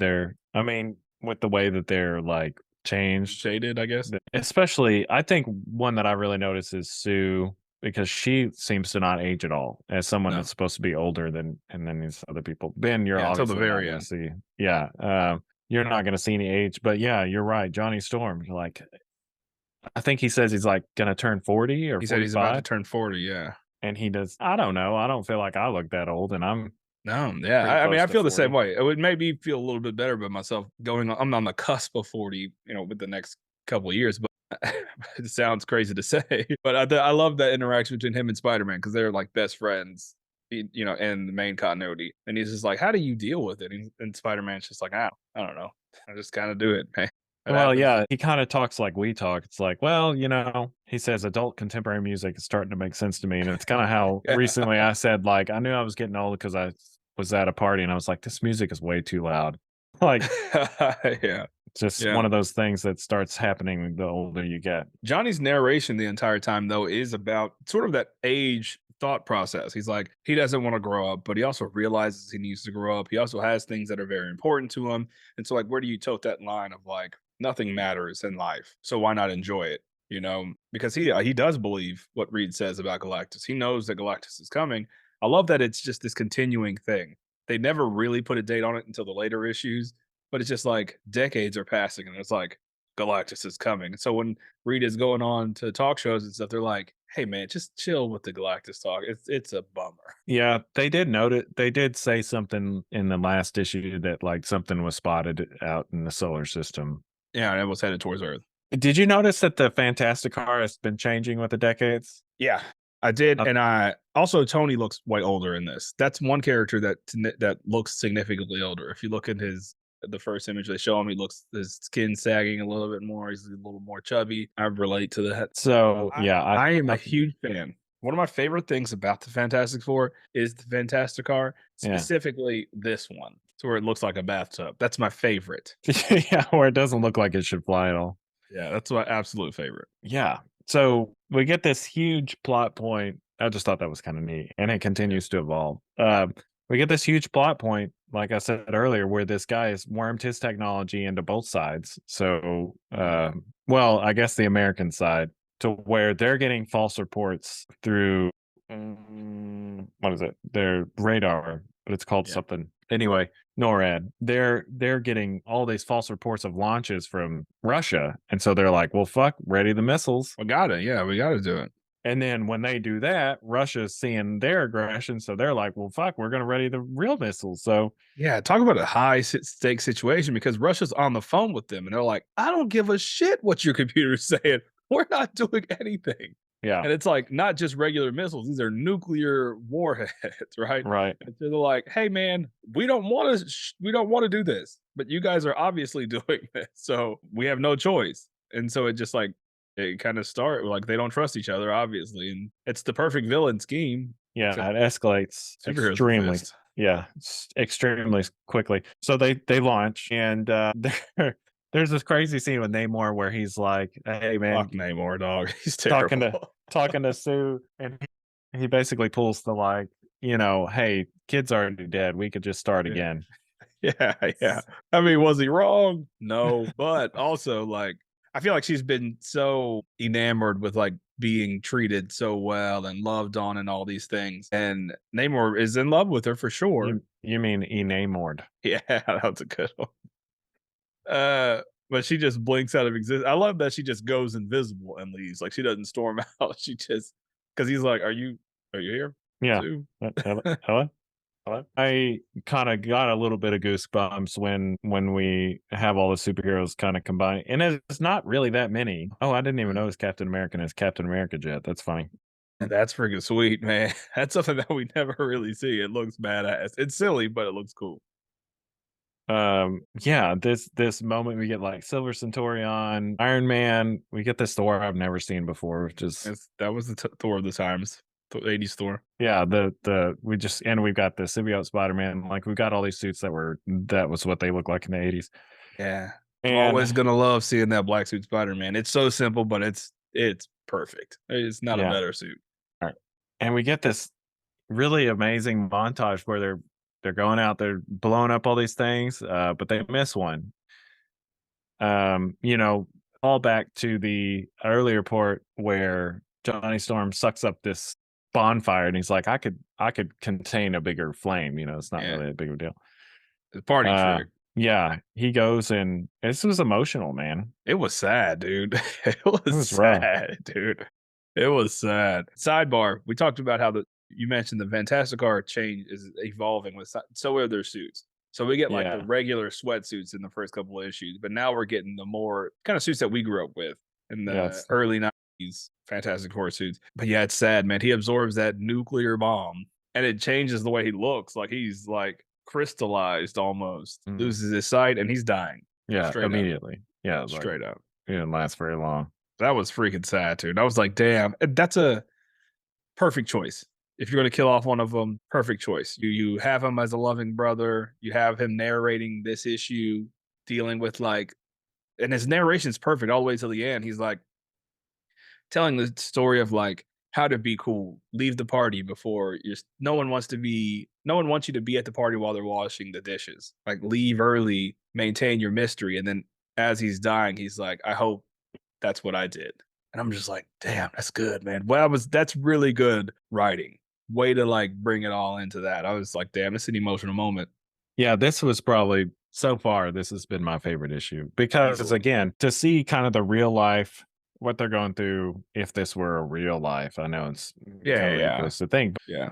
with the way that they're like changed. Shaded, I guess. Especially, I think one that I really notice is Sue because she seems to not age at all as someone No. that's supposed to be older than these other people. Ben, you're Yeah, until the obviously not very going to end. see, yeah, you're not going to see any age, but yeah, you're right. Johnny Storm, you're like, I think he says he's like going to turn 40 or He said he's about to 45, turn 40, yeah. and he does. I don't know. I don't feel like I look that old, and I'm No, yeah, pretty I mean, close I to feel the same 40. way. It would make me feel a little bit better about myself going on I'm on the cusp of 40, with the next couple of years, but it sounds crazy to say, but I love that interaction between him and Spider-Man because 'cause they're, like, best friends, in the main continuity, and he's just like, "How do you deal with it?" And Spider-Man's just like, I don't know. I just kinda do it, man. It Well, happens." yeah, he kinda talks like we talk. It's like, well, he says adult contemporary music is starting to make sense to me, and it's kinda how Yeah. recently I said, like, I knew I was getting old because I was at a party and I was like, "This music is way too loud." Like, Yeah, just yeah. one of those things that starts happening the older you get. Johnny's narration the entire time, though, is about sort of that age thought process. He's like, he doesn't want to grow up, but he also realizes he needs to grow up. He also has things that are very important to him. And so, like, where do you tote that line of like, nothing matters in life. So why not enjoy it? Because he does believe what Reed says about Galactus. He knows that Galactus is coming. I love that it's just this continuing thing. They never really put a date on it until the later issues, but it's just like decades are passing and it's like Galactus is coming. So when Reed is going on to talk shows and stuff, they're like, "Hey, man, just chill with the Galactus talk. It's a bummer." Yeah, they did say something in the last issue that, like, something was spotted out in the solar system. Yeah, and it was headed towards Earth. Did you notice that the Fantastic car has been changing with the decades? Yeah, I did, Uh, and I also Tony looks way older in this. That's one character that looks significantly older. If you look at the first image they show him, his skin sagging a little bit more. He's a little more chubby. I relate to that. so, I yeah, I am a I huge fan. One of my favorite things about the Fantastic Four is the Fantastic Car, yeah. specifically this one, to where it looks like a bathtub. That's my favorite. Yeah, where it doesn't look like it should fly at all. Yeah, that's my absolute favorite. Yeah. So we get this huge plot point. I just thought that was kind of neat, and it continues to evolve. We get this huge plot point, like I said earlier, where this guy has wormed his technology into both sides. So, well, I guess the American side, to where they're getting false reports through what is it? Their radar, but it's called something. Anyway, NORAD. They're getting all these false reports of launches from Russia, and so they're like, "Well, fuck, ready the missiles." We gotta do it. And then when they do that, Russia's seeing their aggression, so they're like, "Well, fuck, we're gonna ready the real missiles." So Yeah, talk about a high stake situation because Russia's on the phone with them and they're like, I don't give a shit what your computer's saying. We're not doing anything. yeah, And it's like not just regular missiles, these are nuclear warheads, right? right, And so they're like, hey man, we don't want to do this, but you guys are obviously doing this. So we have no choice. And so it just like it kind of start like they don't trust each other, obviously. And it's the perfect villain scheme. yeah, Except it escalates superheroes extremely, exist. yeah, extremely quickly. So they launch, and there's this crazy scene with Namor where he's like, "Hey man, Fuck Namor, dog. He's talking terrible. to Sue," and he basically pulls the like, "Hey, kid's already dead. We could just start Yeah. again." Yeah. I mean, was he wrong? No, but also like I feel like she's been so enamored with like being treated so well and loved on and all these things. And Namor is in love with her for sure. You mean enamored? Yeah, that's a good one. But she just blinks out of existence. I love that she just goes invisible and leaves. Like she doesn't storm out. She just because he's like, Are you here? Yeah. Sue? Hello? Hello? Hello? I kind of got a little bit of goosebumps when we have all the superheroes kind of combined, and it's not really that many. Oh, I didn't even notice Captain America is Captain America jet. That's funny. And that's freaking sweet, man. That's something that we never really see. It looks badass. It's silly, but it looks cool. Yeah, this moment we get like Silver Centurion, Iron Man. We get this Thor I've never seen before, which is That was the Thor of the times, the 80s Thor. yeah, the we just and we've got the symbiote Spider-Man. Like we've got all these suits that was what they look like in the 80s. Yeah. I'm And always gonna love seeing that black suit Spider Man. It's so simple, but it's perfect. It's not a yeah, better suit. all right. And we get this really amazing montage where they're going out, they're blowing up all these things, but they miss one. You know, all back to the earlier part where Johnny Storm sucks up this bonfire and he's like, I could contain a bigger flame, it's not Yeah. really a big of a deal. The party trick. Yeah, he goes and this was emotional, man. It was sad, dude. It was was rough. sad, dude. It was sad. Sidebar: we talked about how you mentioned the Fantastic Art change is evolving with so are their suits. So we get like the Yeah. regular sweatsuits in the first couple of issues, but now we're getting the more kind of suits that we grew up with in the Yes. early '90s Fantastic Four suits. But yeah, it's sad, man. He absorbs that nuclear bomb, and it changes the way he looks. Like he's like crystallized almost, loses his sight, and he's dying. Yeah, Straight up. immediately. Yeah, it was like, Straight up. it didn't last very long. That was freaking sad, dude. I was like, damn, that's a perfect choice. If you're going to kill off one of them, perfect choice. You have him as a loving brother. You have him narrating this issue, dealing with like, and his narration's perfect all the way to the end. He's like telling the story of like how to be cool, leave the party before you're. No one wants you to be at the party while they're washing the dishes. Like leave early, maintain your mystery, and then as he's dying, he's like, I hope that's what I did. And I'm just like, damn, that's good, man. Well, that's really good writing. Way to like bring it all into that. I was like, damn, it's an emotional moment. Yeah, this was probably so far, this has been my favorite issue because Easily. again, to see kind of the real life, what they're going through, if this were a real life, I know it's kind of ridiculous to think, but Yeah.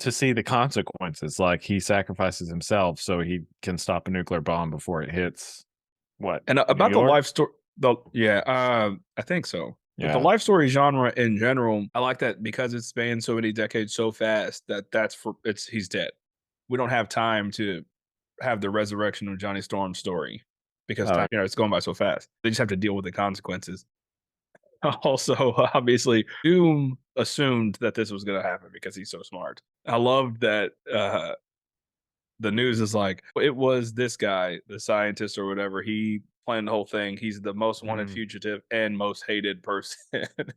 to see the consequences, like he sacrifices himself so he can stop a nuclear bomb before it hits what? And New about the York? life story, I think so. But the Yeah. life story genre in general, I like that because it spans so many decades so fast he's dead. We don't have time to have the resurrection of Johnny Storm's story because Oh, time, it's going by so fast. They just have to deal with the consequences. Also, obviously, Doom assumed that this was going to happen because he's so smart. I love that the news is like, it was this guy, the scientist or whatever. He playing the whole thing. He's the most wanted Mhm. fugitive and most hated person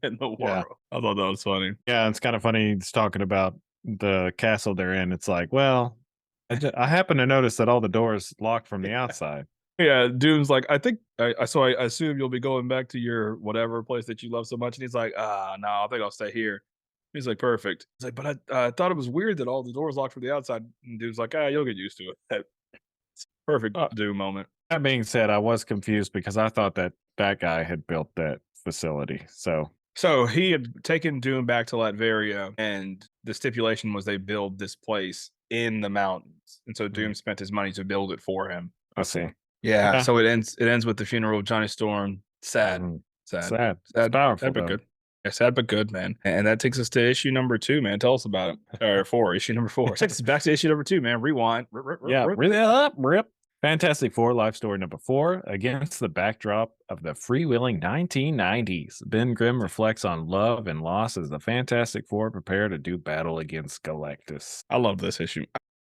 in the Yeah. world. I thought that was funny. Yeah, it's kind of funny. He's talking about the castle they're in. It's like, well, I happen to notice that all the doors locked from the outside. Yeah, Doom's like, I think so. I assume you'll be going back to your whatever place that you love so much. And he's like, no, I think I'll stay here. He's like, perfect. He's like, but I thought it was weird that all the doors locked from the outside. And Doom's like, you'll get used to it. It's perfect Uh, Doom moment. That being said, I was confused because I thought that that guy had built that facility. So he had taken Doom back to Latveria, and the stipulation was they build this place in the mountains. And so Doom spent his money to build it for him. I see. Yeah. Yeah. So it ends with the funeral of Johnny Storm. Sad. Mhm. Sad. Sad. It's powerful, Sad but though. good. Yeah, sad but good, man. And that takes us to issue number 2, man. Tell us about it. Or 4, issue number 4. Takes us back to issue number 2, man. Rewind. Yeah, really up, rip. Fantastic Four life story number 4 against the backdrop of the freewheeling 1990s. Ben Grimm reflects on love and loss as the Fantastic Four prepare to do battle against Galactus. I love this issue.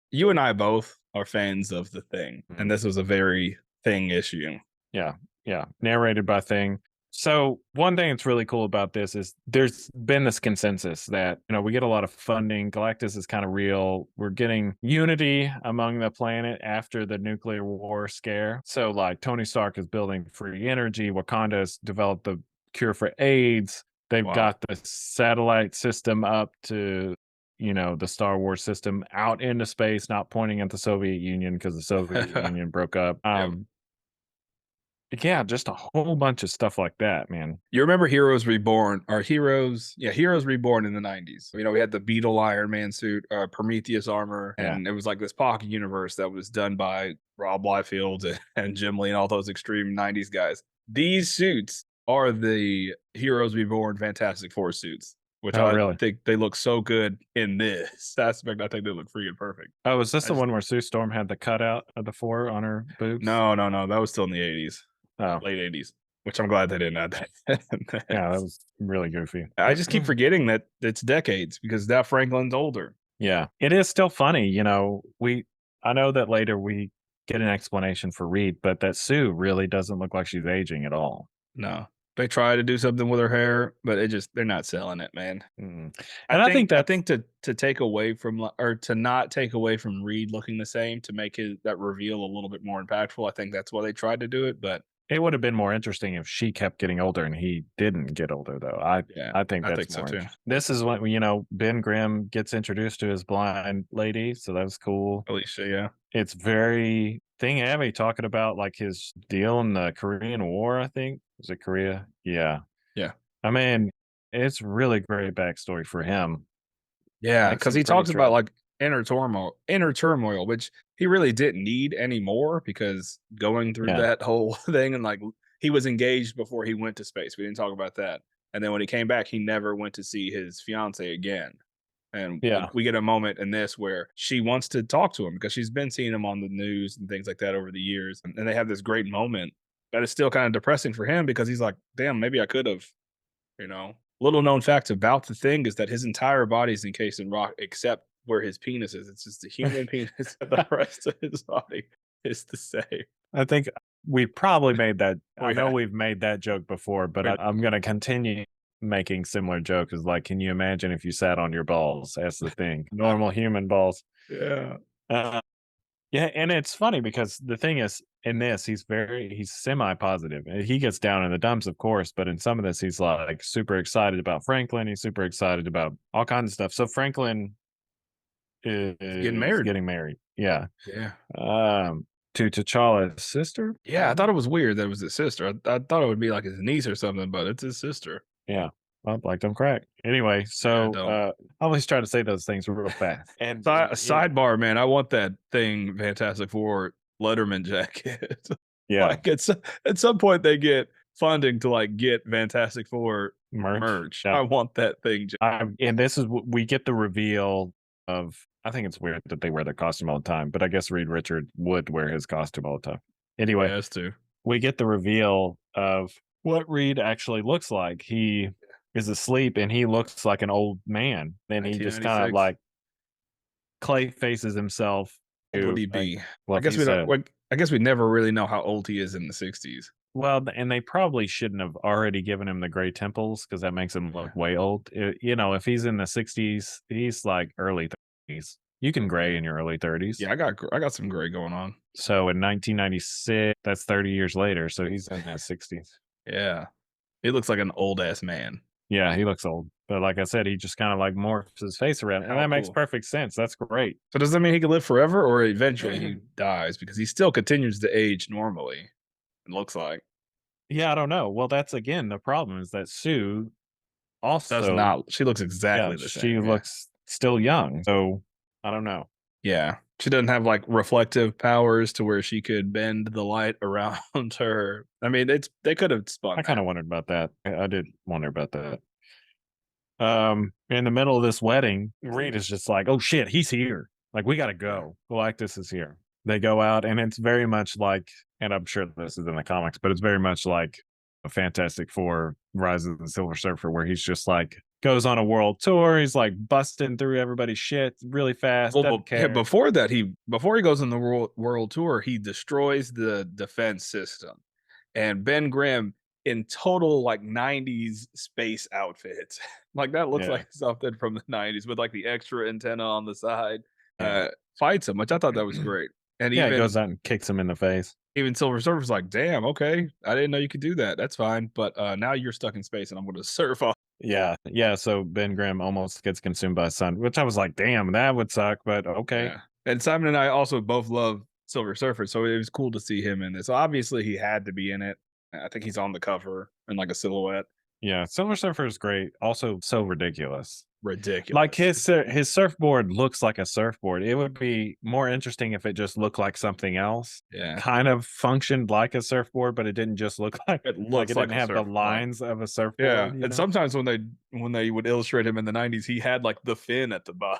You and I both are fans of The Thing, and this was a very Thing issue. Yeah, yeah. Narrated by Thing. So one thing that's really cool about this is there's been this consensus that, we get a lot of funding. Galactus is kind of real. We're getting unity among the planet after the nuclear war scare. So like Tony Stark is building free energy. Wakanda has developed the cure for AIDS. They've got the satellite system up to, the Star Wars system out into space, not pointing at the Soviet Union because the Soviet Union broke up. Yeah, just a whole bunch of stuff like that, man. You remember Heroes Reborn, Heroes Reborn in the 90s. We had the Beetle Iron Man suit, Prometheus armor, and it was like this pocket universe that was done by Rob Liefeld and Jim Lee and all those extreme 90s guys. These suits are the Heroes Reborn Fantastic Four suits, which I think they look so good in this aspect. I think they look freaking perfect. Oh, is this the one where Sue Storm had the cutout of the 4 on her boobs? No. That was still in the 80s. Oh. Late 80s, which I'm glad they didn't add that. Yeah, that was really goofy. I just keep forgetting that it's decades because now Franklin's older. Yeah, it is still funny. I know that later we get an explanation for Reed, but that Sue really doesn't look like she's aging at all. No, they try to do something with her hair, but they're not selling it, man. And I think to take away from or to not take away from Reed looking the same to make that reveal a little bit more impactful. I think that's why they tried to do it, but it would have been more interesting if she kept getting older and he didn't get older, though. I think that's more. So too. This is when Ben Grimm gets introduced to his blind lady, so that was cool. Alicia, yeah. It's very Thing heavy, talking about like his deal in the Korean War. I think was it Korea? Yeah. I mean, it's really great backstory for him. Yeah, because he talks about like inner turmoil, which he really didn't need anymore because going through that whole thing and like he was engaged before he went to space. We didn't talk about that. And then when he came back, he never went to see his fiance again. And we get a moment in this where she wants to talk to him because she's been seeing him on the news and things like that over the years. And they have this great moment that is still kind of depressing for him because he's like, damn, maybe I could have, Little known fact about the Thing is that his entire body is encased in rock except where his penis is. It's just the human penis and the rest of his body is the same. I think we probably made that. I know we've made that joke before, but I'm going to continue making similar jokes. Is like, can you imagine if you sat on your balls? That's the Thing. Normal human balls. Yeah. Yeah, and it's funny because the thing is, in this, he's semi-positive. He gets down in the dumps, of course, but in some of this, he's like super excited about Franklin. He's super excited about all kinds of stuff. So Franklin is getting married. Yeah. Yeah. To T'Challa's sister. Yeah, I thought it was weird that it was his sister. I thought it would be like his niece or something, but it's his sister. Yeah. Well, like don't crack. Anyway, so I always try to say those things real fast. And sidebar, man, I want that Thing Fantastic Four Letterman jacket. Yeah. Like at some point they get funding to like get Fantastic Four merch. Yeah. I want that thing. And this is we get the reveal of. I think it's weird that they wear their costume all the time, but I guess Reed Richard would wear his costume all the time. Anyway, yes, too. We get the reveal of what Reed actually looks like. He is asleep and he looks like an old man. Then he just kind of like clay faces himself. What would he be? Well, I guess we don't. I guess we never really know how old he is in the 60s. Well, and they probably shouldn't have already given him the gray temples because that makes him look way old. If he's in the 60s, he's like early 30s. You can gray in your early 30s. Yeah, I got some gray going on. So in 1996, that's 30 years later. So he's in his 60s. Yeah. He looks like an old ass man. Yeah, he looks old. But like I said, he just kind of like morphs his face around. And How that makes cool. perfect sense. That's great. So does that mean he can live forever or eventually he dies? Because he still continues to age normally, it looks like. Yeah, I don't know. Well, that's again the problem is that Sue Does also, not. She looks exactly the she same. Yeah. looks still young. So I don't know. Yeah. She doesn't have like reflective powers to where she could bend the light around her. I mean, they could have spun I kind of wondered about that. I did wonder about that. In the middle of this wedding, Reed is just like, "Oh shit, he's here! Like, we gotta go. Galactus is here." They go out, and it's very much like, and I'm sure this is in the comics, but it's very much like a Fantastic Four: Rise of the Silver Surfer, where he's just like goes on a world tour. He's like busting through everybody's shit really fast. Doesn't care. before that, before he goes on the world tour, he destroys the defense system. And Ben Grimm in total like 90s space outfits. Like that looks Yeah. like something from the 90s with like the extra antenna on the side. Yeah. Fights him, which I thought that was great. And Yeah, he even goes out and kicks him in the face. even Silver Surfer's like, damn, okay. I didn't know you could do that. That's fine. But now you're stuck in space and I'm gonna surf off. Yeah, yeah. So Ben Grimm almost gets consumed by the sun, which I was like, "Damn, that would suck." But okay. Yeah. And Simon and I also both love Silver Surfer, so it was cool to see him in this. Obviously, he had to be in it. I think he's on the cover in like a silhouette. Yeah, Silver Surfer is great. Also, so ridiculous. Ridiculous. Like his surfboard looks like a surfboard. It would be more interesting if it just looked like something else. Yeah. Kind of functioned like a surfboard, but it didn't just look like It like looks it like didn't a have the surfboard. lines of a surfboard. Yeah. you And know? sometimes when they would illustrate him in the 90s, he had like the fin at the bottom.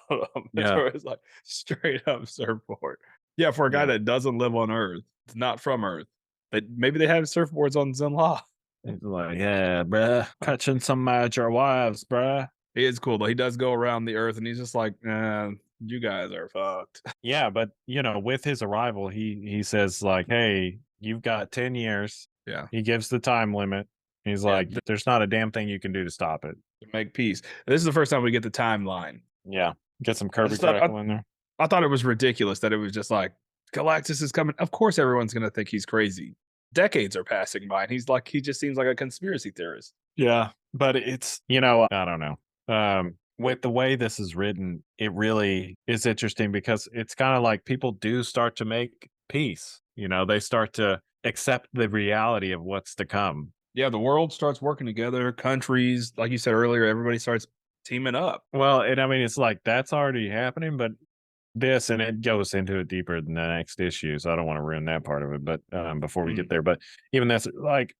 Yeah. So it's like straight up surfboard. Yeah, for a guy Yeah. that doesn't live on Earth, not from Earth. But maybe they have surfboards on Zenla. It's like, yeah, bruh, catching some major wives, bruh. He is cool though. He does go around the Earth and he's just like, you guys are fucked. Yeah, but with his arrival, he says like, "Hey, you've got 10 years." Yeah. He gives the time limit. He's Yeah. like, "There's not a damn thing you can do to stop it." To make peace. This is the first time we get the timeline. Yeah, get some Kirby just thought- Crackle in there. I thought it was ridiculous that it was just like Galactus is coming. Of course, everyone's gonna think he's crazy. Decades are passing by, and he just seems like a conspiracy theorist. Yeah, but it's I don't know. With the way this is written, it really is interesting because it's kind of like people do start to make peace. They start to accept the reality of what's to come. Yeah, the world starts working together. Countries, like you said earlier, everybody starts teaming up. Well, and I mean, it's like that's already happening, but and it goes into it deeper than the next issue, so I don't want to ruin that part of it. But before we get there, but even that's like,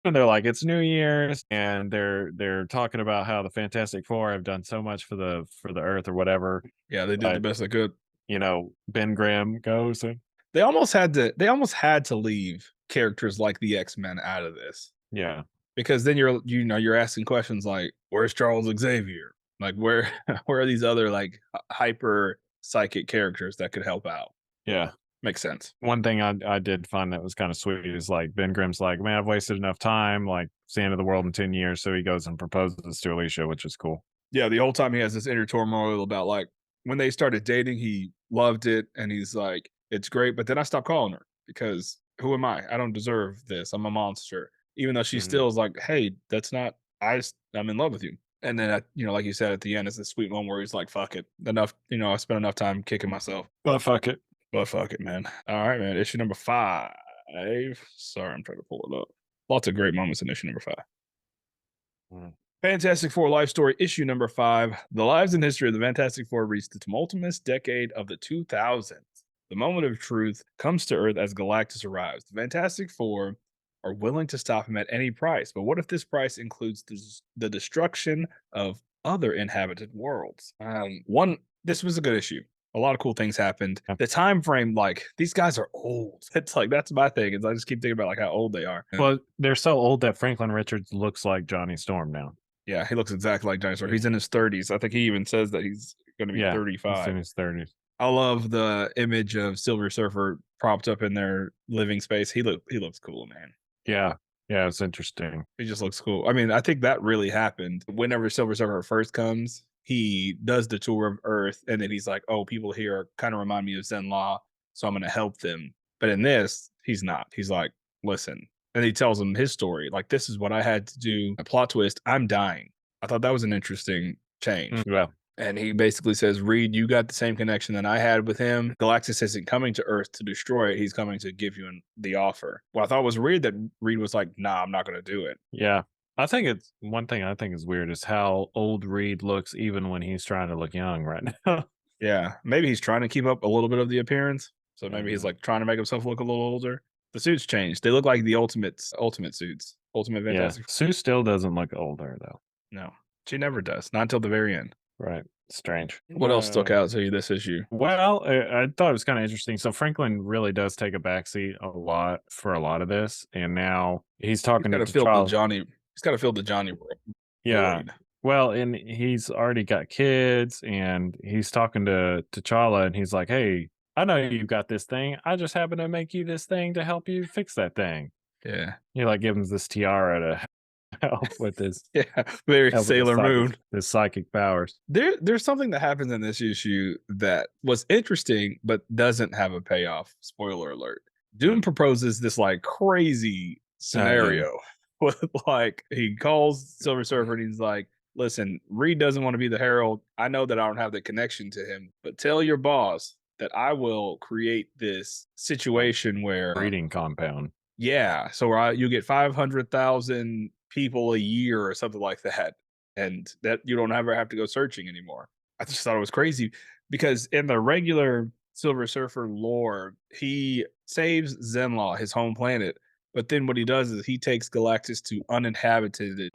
they're like it's New Year's, and they're talking about how the Fantastic Four have done so much for the Earth or whatever. Yeah, they did the best they could. Ben Grimm goes and They almost had to leave characters like the X-Men out of this. yeah. Because then you're asking questions like, where's Charles Xavier? Like where are these other like hyper psychic characters that could help out? Yeah. Makes sense. One thing I did find that was kind of sweet is like Ben Grimm's like, "Man, I've wasted enough time. Like, it's the end of the world in 10 years." So he goes and proposes to Alicia, which is cool. Yeah, the whole time he has this inner turmoil about like when they started dating, he loved it and he's like, it's great, but then I stopped calling her because who am I? I don't deserve this. I'm a monster. Even though she still is like, hey, that's not I'm in love with you. And then like you said at the end, it's this sweet moment where he's like, fuck it. Enough, I spent enough time kicking myself. But fuck it. But fuck it, man. All right, man. Issue number 5. Sorry, I'm trying to pull it up. Lots of great moments in issue number 5. Fantastic Four Life Story, issue number 5. The lives and history of the Fantastic Four reached the tumultuous decade of the 2000s. The moment of truth comes to Earth as Galactus arrives. The Fantastic Four are willing to stop him at any price. But what if this price includes the destruction of other inhabited worlds? This was a good issue. A lot of cool things happened. The time frame, like these guys are old. It's like that's my thing. Is I just keep thinking about like how old they are. Well, they're so old that Franklin Richards looks like Johnny Storm now. Yeah, he looks exactly like Johnny Storm. He's in his 30s. I think he even says that he's going to be 35. He's in his 30s. I love the image of Silver Surfer propped up in their living space. He looks cool, man. Yeah. Yeah, it's interesting. He just looks cool. I mean, I think that really happened. Whenever Silver Surfer first comes, he does the tour of Earth, and then he's like, "Oh, people here kind of remind me of Zen Law, so I'm going to help them." But in this, he's not. He's like, "Listen," and he tells them his story. Like, this is what I had to do. A plot twist: I'm dying. I thought that was an interesting change. Well, And he basically says, Reed, you got the same connection that I had with him. Galactus isn't coming to Earth to destroy it. He's coming to give you the offer. What I thought was weird that Reed was like, nah, I'm not going to do it. yeah. I think it's one thing I think is weird is how old Reed looks even when he's trying to look young right now. Yeah. Maybe he's trying to keep up a little bit of the appearance. So maybe he's like trying to make himself look a little older. The suits changed. They look like the ultimate suits. Ultimate Yeah. Fantastic. Sue still doesn't look older though. No, she never does. Not until the very end. Right. Strange. What else stuck out to you this issue? Well, I thought it was kind of interesting. So Franklin really does take a backseat a lot for a lot of this, and now he's talking to He's got to fill the Johnny world. Yeah. Void. Well, and he's already got kids, and he's talking to T'Challa, and he's like, "Hey, I know you've got this thing. I just happen to make you this thing to help you fix that thing." Yeah. He like gives him this tiara to help with his Yeah. Very help with Sailor Moon. his psychic powers. There's something that happens in this issue that was interesting but doesn't have a payoff. Spoiler alert. Doom proposes this like crazy scenario with like he calls Silver Surfer and he's like, listen, Reed doesn't want to be the Herald. I know that I don't have the connection to him, but tell your boss that I will create this situation where Breeding compound. yeah, so you get 500,000 people a year or something like that, and that you don't ever have to go searching anymore. I just thought it was crazy because in the regular Silver Surfer lore, he saves Zenlaw, his home planet, but then what he does is he takes Galactus to uninhabited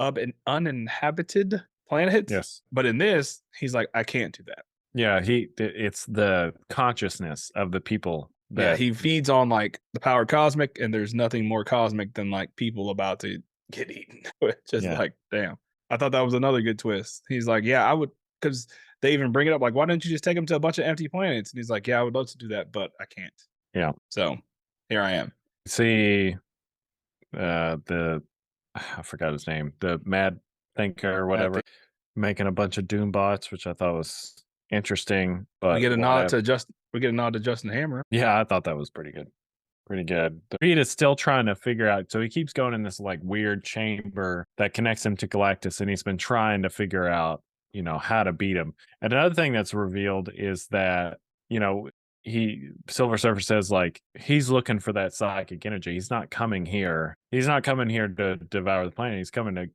planets. Yes. But in this, he's like, I can't do that. Yeah, it's the consciousness of the people Yeah, that he feeds on like the power cosmic, and there's nothing more cosmic than like people about to get eaten. Just Yeah. like, damn. I thought that was another good twist. He's like, yeah, I would, because they even bring it up, like, why don't you just take him to a bunch of empty planets? And he's like, yeah, I would love to do that, but I can't. Yeah. So here I am. see the I forgot his name, the Mad Thinker or whatever, making a bunch of Doom bots, which I thought was interesting. But We get a whatever. nod to Justin Hammer. Yeah, I thought that was pretty good. Pretty good. Reed is still trying to figure out. So he keeps going in this like weird chamber that connects him to Galactus, and he's been trying to figure out, how to beat him. And another thing that's revealed is that, Silver Surfer says like he's looking for that psychic energy. He's not coming here. He's not coming here to devour the planet. He's coming to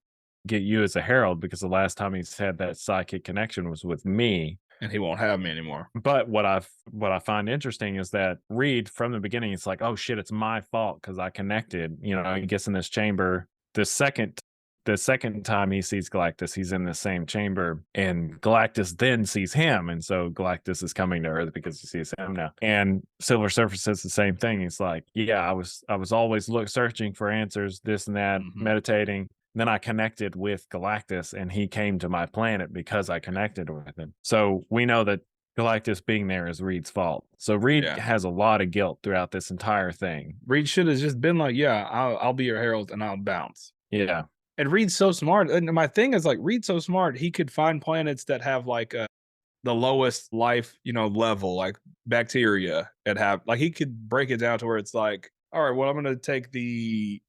get you as a herald because the last time he's had that psychic connection was with me. And he won't have me anymore. But what I find interesting is that Reed from the beginning, it's like, oh shit, it's my fault because I connected. He gets in this chamber. The second time he sees Galactus, he's in the same chamber, and Galactus then sees him, and so Galactus is coming to Earth because he sees him now. And Silver Surfer says the same thing. He's like, yeah, I was always searching for answers, this and that, meditating. Then I connected with Galactus, and he came to my planet because I connected with him. So we know that Galactus being there is Reed's fault. So Reed has a lot of guilt throughout this entire thing. Reed should have just been like, yeah, I'll be your herald and I'll bounce. Yeah. And Reed's so smart. And my thing is like, Reed's so smart. He could find planets that have like the lowest life, level, like bacteria, and have like he could break it down to where it's like, all right, well, I'm going to take the,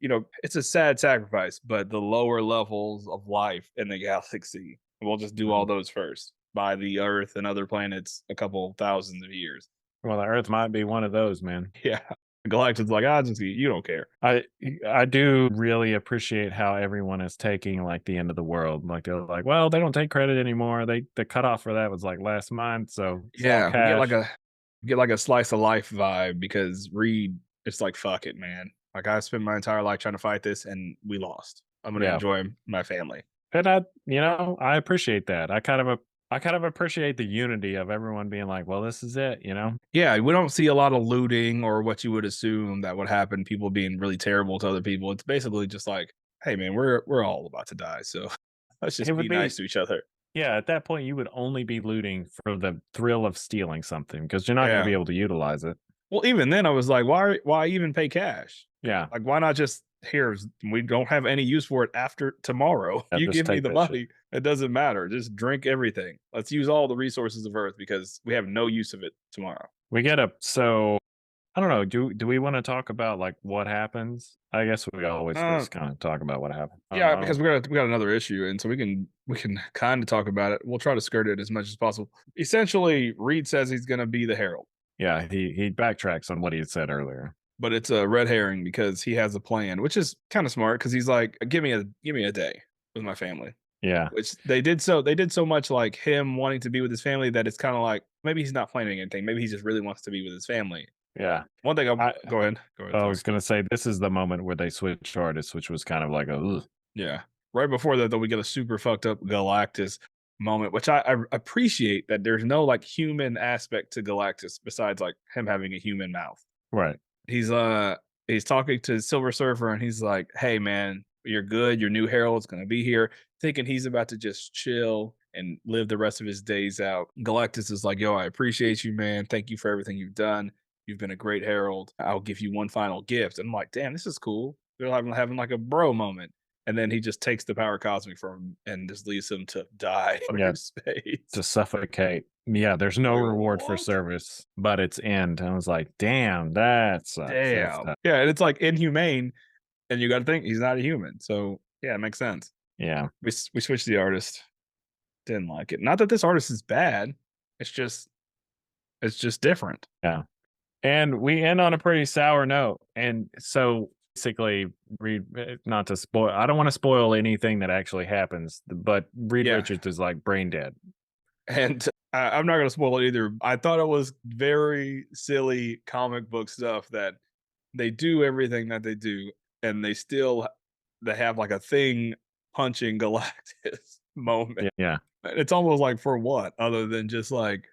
it's a sad sacrifice, but the lower levels of life in the galaxy, we'll just do all those first by the Earth and other planets a couple thousands of years. Well, the Earth might be one of those, man. Yeah. Galactus like, you don't care. I do really appreciate how everyone is taking like the end of the world. Like they're like, well, they don't take credit anymore. The cutoff for that was like last month. So yeah, we get like a slice of life vibe because Reed, it's like, fuck it, man. Like I spent my entire life trying to fight this and we lost. I'm going to enjoy my family. And I appreciate that. I kind of appreciate the unity of everyone being like, well, this is it, Yeah, we don't see a lot of looting or what you would assume that would happen, people being really terrible to other people. It's basically just like, hey man, we're all about to die, so let's just be nice to each other. Yeah, at that point, you would only be looting for the thrill of stealing something because you're not going to be Yeah. able to utilize it. Well, even then, I was like, why even pay cash? Yeah, Like, why not just here? We don't have any use for it after tomorrow. yeah, You just give me take the that shit. money, it doesn't matter. Just drink everything. Let's use all the resources of Earth because we have no use of it tomorrow. We get a so I don't know. Do we want to talk about like what happens? I guess we always Uh, just kind of talk about what happened. I don't yeah, know. because we got another issue, and so we can kind of talk about it. We'll try to skirt it as much as possible. Essentially, Reed says he's going to be the Herald, Yeah, he backtracks on what he had said earlier. but it's a red herring because he has a plan, which is kind of smart because he's like, give me a day with my family. Yeah, Which they did so much like him wanting to be with his family that it's kind of like maybe he's not planning anything. Maybe he just really wants to be with his family. yeah. One thing I go ahead. Go ahead. I Sorry. was gonna say this is the moment where they switched artists, which was kind of like a ugh. Yeah. Right before that, though, we get a super fucked up Galactus moment, which I appreciate that there's no like human aspect to Galactus besides like him having a human mouth. Right. He's he's talking to Silver Surfer and he's like, "Hey man, you're good. Your new herald's gonna be here." Thinking he's about to just chill and live the rest of his days out. Galactus is like, "Yo, I appreciate you, man. Thank you for everything you've done. You've been a great herald. I'll give you one final gift." And I'm like, "Damn, this is cool." They're having like a bro moment. And then he just takes the power cosmic from him and just leaves him to die Yeah, in space. to suffocate. Yeah, there's no Like, reward for what? service, but it's end. And I was like, damn, that sucks. That's Damn. tough. Yeah, and it's like inhumane. And you got to think he's not a human. So yeah, it makes sense. Yeah. We switched the artist. Didn't like it. Not that this artist is bad. It's just different. Yeah. And we end on a pretty sour note. And so basically, Reed, not to spoil, I don't want to spoil anything that actually happens, but Reed Yeah. Richards is like brain dead. And I'm not gonna spoil it either. I thought it was very silly comic book stuff that they do everything that they do, and they have like a thing punching Galactus moment. Yeah. And it's almost like for what other than just like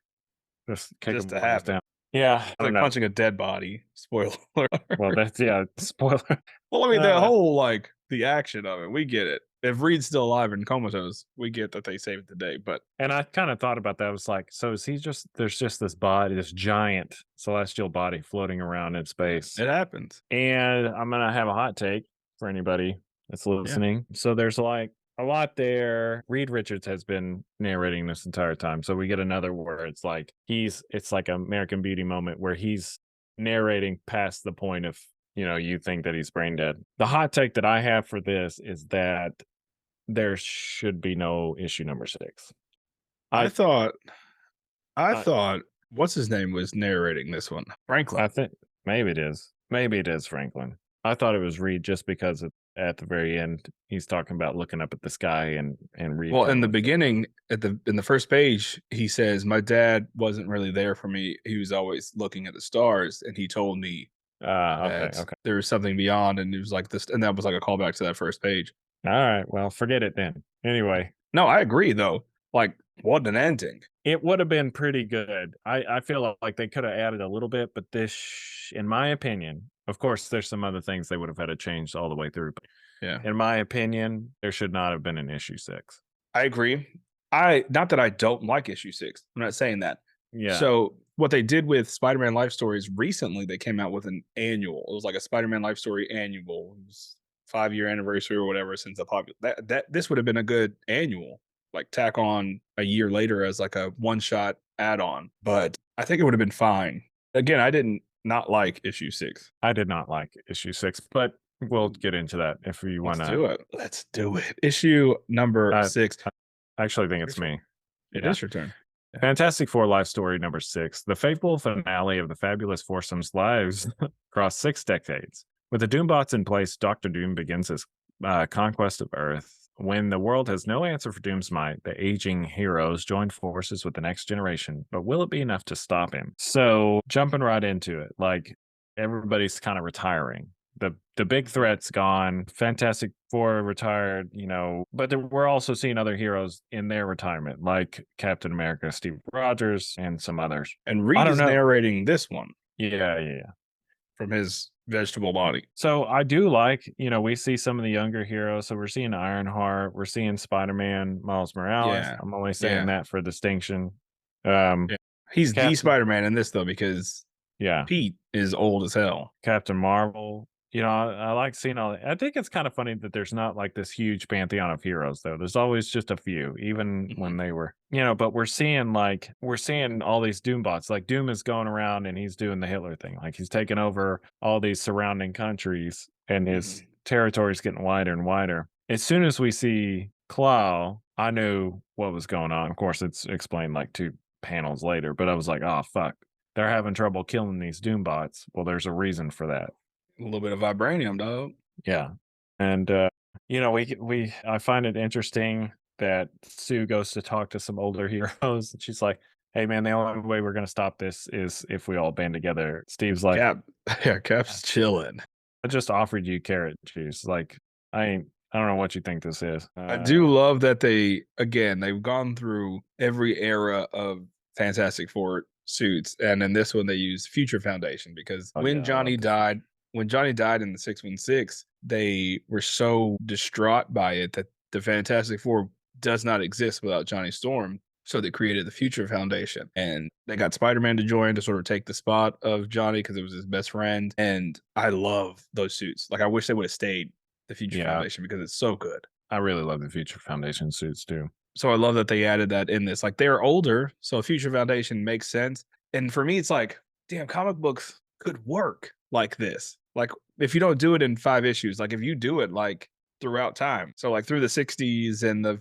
Just kick just him to while he's happen. down. Yeah. It's I like don't know. punching a dead body. Spoiler. Well, that's, yeah, spoiler. Well, I mean, the Uh, whole like the action of it, we get it. If Reed's still alive and comatose, we get that they saved the day. But And I kind of thought about that. I was like, so is he just, there's just this body, this giant celestial body floating around in space. it happens. And I'm going to have a hot take for anybody that's listening. So there's like a lot there. Reed Richards has been narrating this entire time. So we get another where it's like it's like an American Beauty moment where he's narrating past the point of, you think that he's brain dead. The hot take that I have for this is that there should be no issue number 6. I I thought I I thought what's his name was narrating this one. Franklin. I think maybe it is. Maybe it is Franklin. I thought it was Reed just because at the very end he's talking about looking up at the sky and Reed. Well, in kinda the looks at- beginning, in the first page, he says, "My dad wasn't really there for me. He was always looking at the stars, and he told me okay, that okay. there was something beyond." And it was like this, and that was like a callback to that first page. All right. Well, forget it then. Anyway, No, I agree though. Like, what an ending! it would have been pretty good. I feel like they could have added a little bit, but in my opinion, of course, there's some other things they would have had to change all the way through. But Yeah, in my opinion, there should not have been an issue 6. I agree. I not that I don't like issue 6. I'm not saying that. Yeah. So what they did with Spider-Man Life Stories recently, they came out with an annual. It was like a Spider-Man Life Story annual. It was 5-year anniversary or whatever since the popular that this would have been a good annual, like tack on a year later as like a one-shot add-on. But I think it would have been fine. Again, I didn't not like issue 6. I did not like issue 6, but we'll get into that if you want Let's to. do it. Let's do it. Issue number 6. I actually think it's me. It Yeah. is your turn. Fantastic Four Life Story number 6, the fateful finale of the fabulous foursome's lives across 6 decades. With the Doombots in place, Doctor Doom begins his conquest of Earth. When the world has no answer for Doom's might, the aging heroes join forces with the next generation. But will it be enough to stop him? So, jumping right into it, like everybody's kind of retiring. The big threat's gone. Fantastic Four retired, but we're also seeing other heroes in their retirement, like Captain America, Steve Rogers, and some others. And Reed is narrating this one Yeah. from his vegetable body. So I do like, we see some of the younger heroes. So we're seeing Ironheart, we're seeing Spider-Man, Miles Morales. Yeah. I'm only saying Yeah. that for distinction. Um, Yeah. He's the Captain, Spider-Man in this though, because yeah, Pete is old as hell. Captain Marvel. I like seeing all. I think it's kind of funny that there's not like this huge pantheon of heroes though. There's always just a few, even Mhm. when they were, But we're seeing all these Doom bots. Like Doom is going around and he's doing the Hitler thing. Like he's taking over all these surrounding countries, and his territory's getting wider and wider. As soon as we see Claw, I knew what was going on. Of course, it's explained like 2 panels later, but I was like, oh fuck, they're having trouble killing these Doom bots. Well, there's a reason for that. A little bit of vibranium, dog. Yeah. And I find it interesting that Sue goes to talk to some older heroes and she's like, "Hey man, the only way we're going to stop this is if we all band together." Steve's like, Cap, yeah, Cap's chilling. "I just offered you carrot juice. Like I don't know what you think this is." I do love that they've gone through every era of Fantastic Four suits, and in this one they use Future Foundation because Oh, yeah, I love this. When Johnny died in the 616, they were so distraught by it that the Fantastic Four does not exist without Johnny Storm. So they created the Future Foundation, and they got Spider-Man to join to sort of take the spot of Johnny because it was his best friend. And I love those suits. Like I wish they would have stayed the Future Yeah, Foundation because it's so good. I really love the Future Foundation suits too. So I love that they added that in this. Like they're older, so Future Foundation makes sense. And for me, it's like, damn, comic books could work like this. Like if you don't do it in 5 issues, like if you do it like throughout time. So like through the 60s and like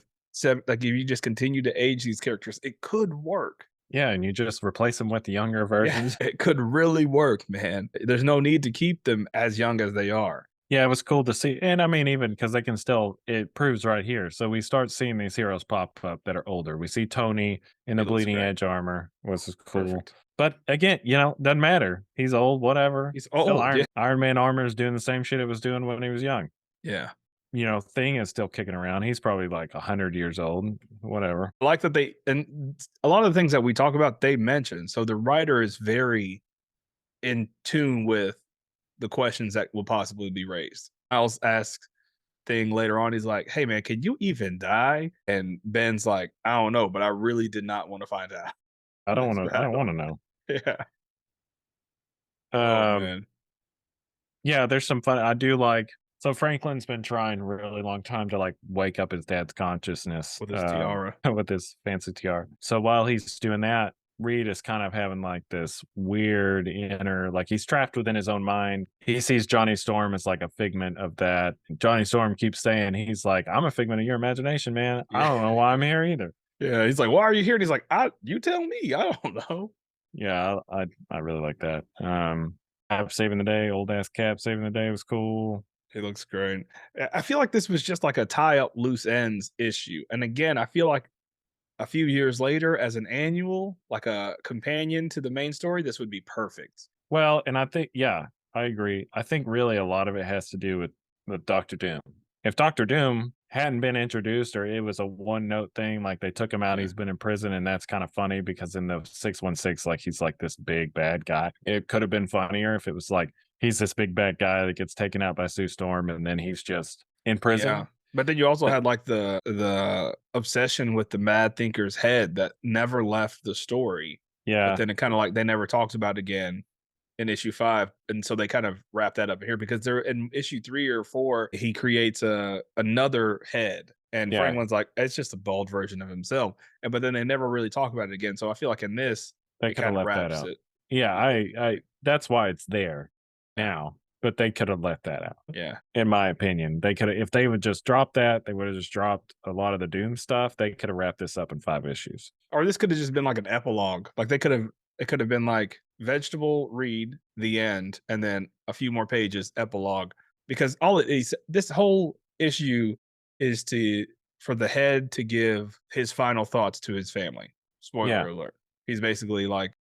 if you just continue to age these characters, it could work. Yeah, and you just replace them with the younger Yeah, versions. it could really work, man. There's no need to keep them as young as they are. Yeah, it was cool to see. And I mean, even because they can still, it proves right here. So we start seeing these heroes pop up that are older. We see Tony in the It looks bleeding great. edge armor, which is cool. Perfect. But again, doesn't matter. He's old, whatever. He's Still old. Yeah. Iron Man armor is doing the same shit it was doing when he was young. Yeah. Thing is still kicking around. He's probably like 100 years old, whatever. I like that and a lot of the things that we talk about, they mention. So the writer is very in tune with the questions that will possibly be raised. Miles asks thing later on, he's like, "Hey man, can you even die?" And Ben's like, "I don't know, but I really did not want to find out." I don't That's want to. I don't rad. want to know. Yeah. Oh man. Yeah, there's some fun. I do like. So Franklin's been trying a really long time to like wake up his dad's consciousness With his tiara. with his fancy tiara. So while he's doing that, Reed is kind of having like this weird inner, like he's trapped within his own mind. He sees Johnny Storm as like a figment of that. Johnny Storm keeps saying he's like, "I'm a figment of your imagination, man. I don't know why I'm here either." Yeah, he's like, "Why are you here?" And he's like, you tell me. I don't know." Yeah, I really like that. Cap saving the day, old ass Cap saving the day was cool. It looks great. I feel like this was just like a tie up loose ends issue. And again, I feel like a few years later as an annual, like a companion to the main story, this would be perfect. Well, and I think, yeah, I agree. I think really a lot of it has to do with Doctor Doom. If Doctor Doom hadn't been introduced or it was a one note thing, like they took him out, Yeah. he's been in prison, and that's kind of funny because in the 616, like he's like this big bad guy. It could have been funnier if it was like he's this big bad guy that gets taken out by Sue Storm and then he's just in prison. Yeah. But then you also had like the obsession with the Mad Thinker's head that never left the story. Yeah. But then it kind of like they never talked about it again in issue 5, and so they kind of wrap that up here because they're in issue 3 or 4. He creates another head, and Yeah. Franklin's like, it's just a bald version of himself. And but then they never really talk about it again. So I feel like in this, They it could have kind of left that wraps out. it. Yeah, I that's why it's there now. But they could have left that out. Yeah. In my opinion. They could have, if they would just drop that, they would have just dropped a lot of the Doom stuff. They could have wrapped this up in 5 issues. Or this could have just been like an epilogue. Like it could have been like Vegetable Read, the end, and then a few more pages epilogue. Because all it is, this whole issue is for the head to give his final thoughts to his family. Spoiler alert. He's basically like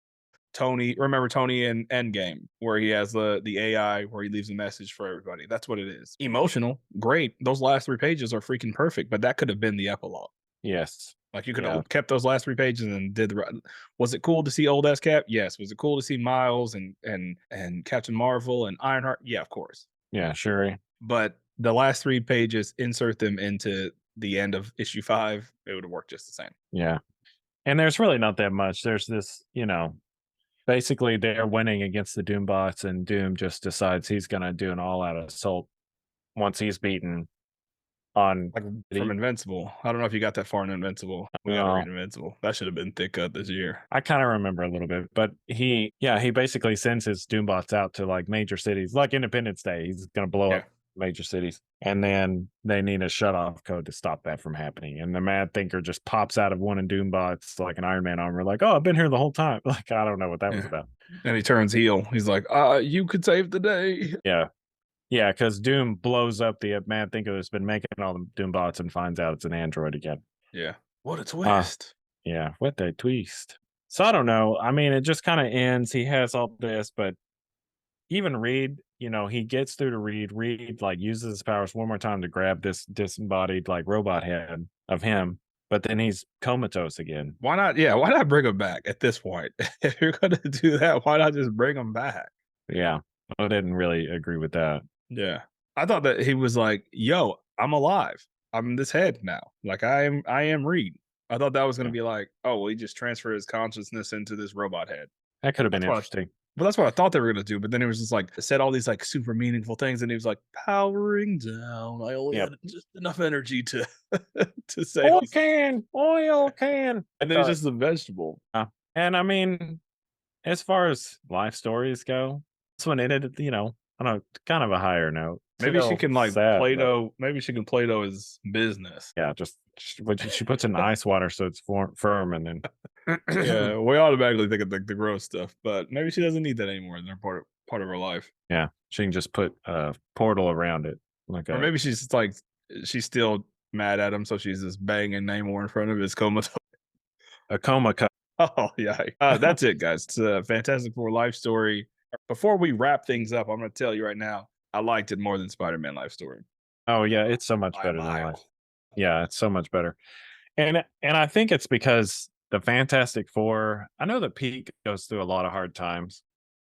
Tony. Remember Tony in Endgame, where he has the AI where he leaves a message for everybody. That's what it is. Emotional, great. Those last 3 pages are freaking perfect, but that could have been the epilogue. Yes. Like, you could Yeah. have kept those last 3 pages and did the right. Was it cool to see old S Cap? Yes. Was it cool to see Miles and Captain Marvel and Ironheart? Yeah, of course. Yeah, Shuri. But the last 3 pages, insert them into the end of issue 5, it would have worked just the same. Yeah. And there's really not that much. There's this, basically they're winning against the Doombots, and Doom just decides he's gonna do an all-out assault once he's beaten on Like, from Invincible. I don't know if you got that far in Invincible. We gotta No. read Invincible. That should have been thick cut this year. I kind of remember a little bit, but he basically sends his Doombots out to like major cities, like Independence Day. He's gonna blow Yeah. up major cities, and then they need a shut-off code to stop that from happening. And the Mad Thinker just pops out of one of Doombots like an Iron Man armor, like, "Oh, I've been here the whole time." Like, I don't know what that was Yeah. about. And he turns heel. He's like, you could save the day. Yeah, yeah, because Doom blows up the Mad Thinker that's been making all the Doombots and finds out it's an android again. Yeah. What a twist. Yeah, what a twist. So I don't know. I mean, it just kind of ends. He has all this, but even Reed, he gets through to Reed. Reed like uses his powers one more time to grab this disembodied like robot head of him, but then he's comatose again. Why not? Yeah, why not bring him back at this point? If you're gonna do that, why not just bring him back? Yeah, I didn't really agree with that. Yeah. I thought that he was like, yo, I'm alive. I'm this head now. Like, I am Reed. I thought that was gonna Yeah. be like, oh well, he just transferred his consciousness into this robot head. That could have been That's what I- interesting. Well, that's what I thought they were gonna do, but then it was just like said all these like super meaningful things, and he was like powering down. I only Yep. had just enough energy to to say, Oil can. and then it's just a vegetable. And I mean, as far as life stories go, this one ended, on a kind of a higher note. Maybe she Still can like sad, but- Play-Doh. Maybe she can Play-Doh his business. Yeah, she puts in ice water so it's firm, and then Yeah, we automatically think of the gross stuff, but maybe she doesn't need that anymore. They're part of her life. yeah, she can just put a portal around it, like Or maybe she's like she's still mad at him, so she's just banging Namor in front of his coma. a coma cup. Oh yeah, that's it, guys. It's a Fantastic Four life story. Before we wrap things up, I'm going to tell you right now, I liked it more than Spider-Man life story. Oh yeah, it's so much By a better than mile. life. Yeah, it's so much better, and I think it's because the Fantastic Four. I know that Pete goes through a lot of hard times.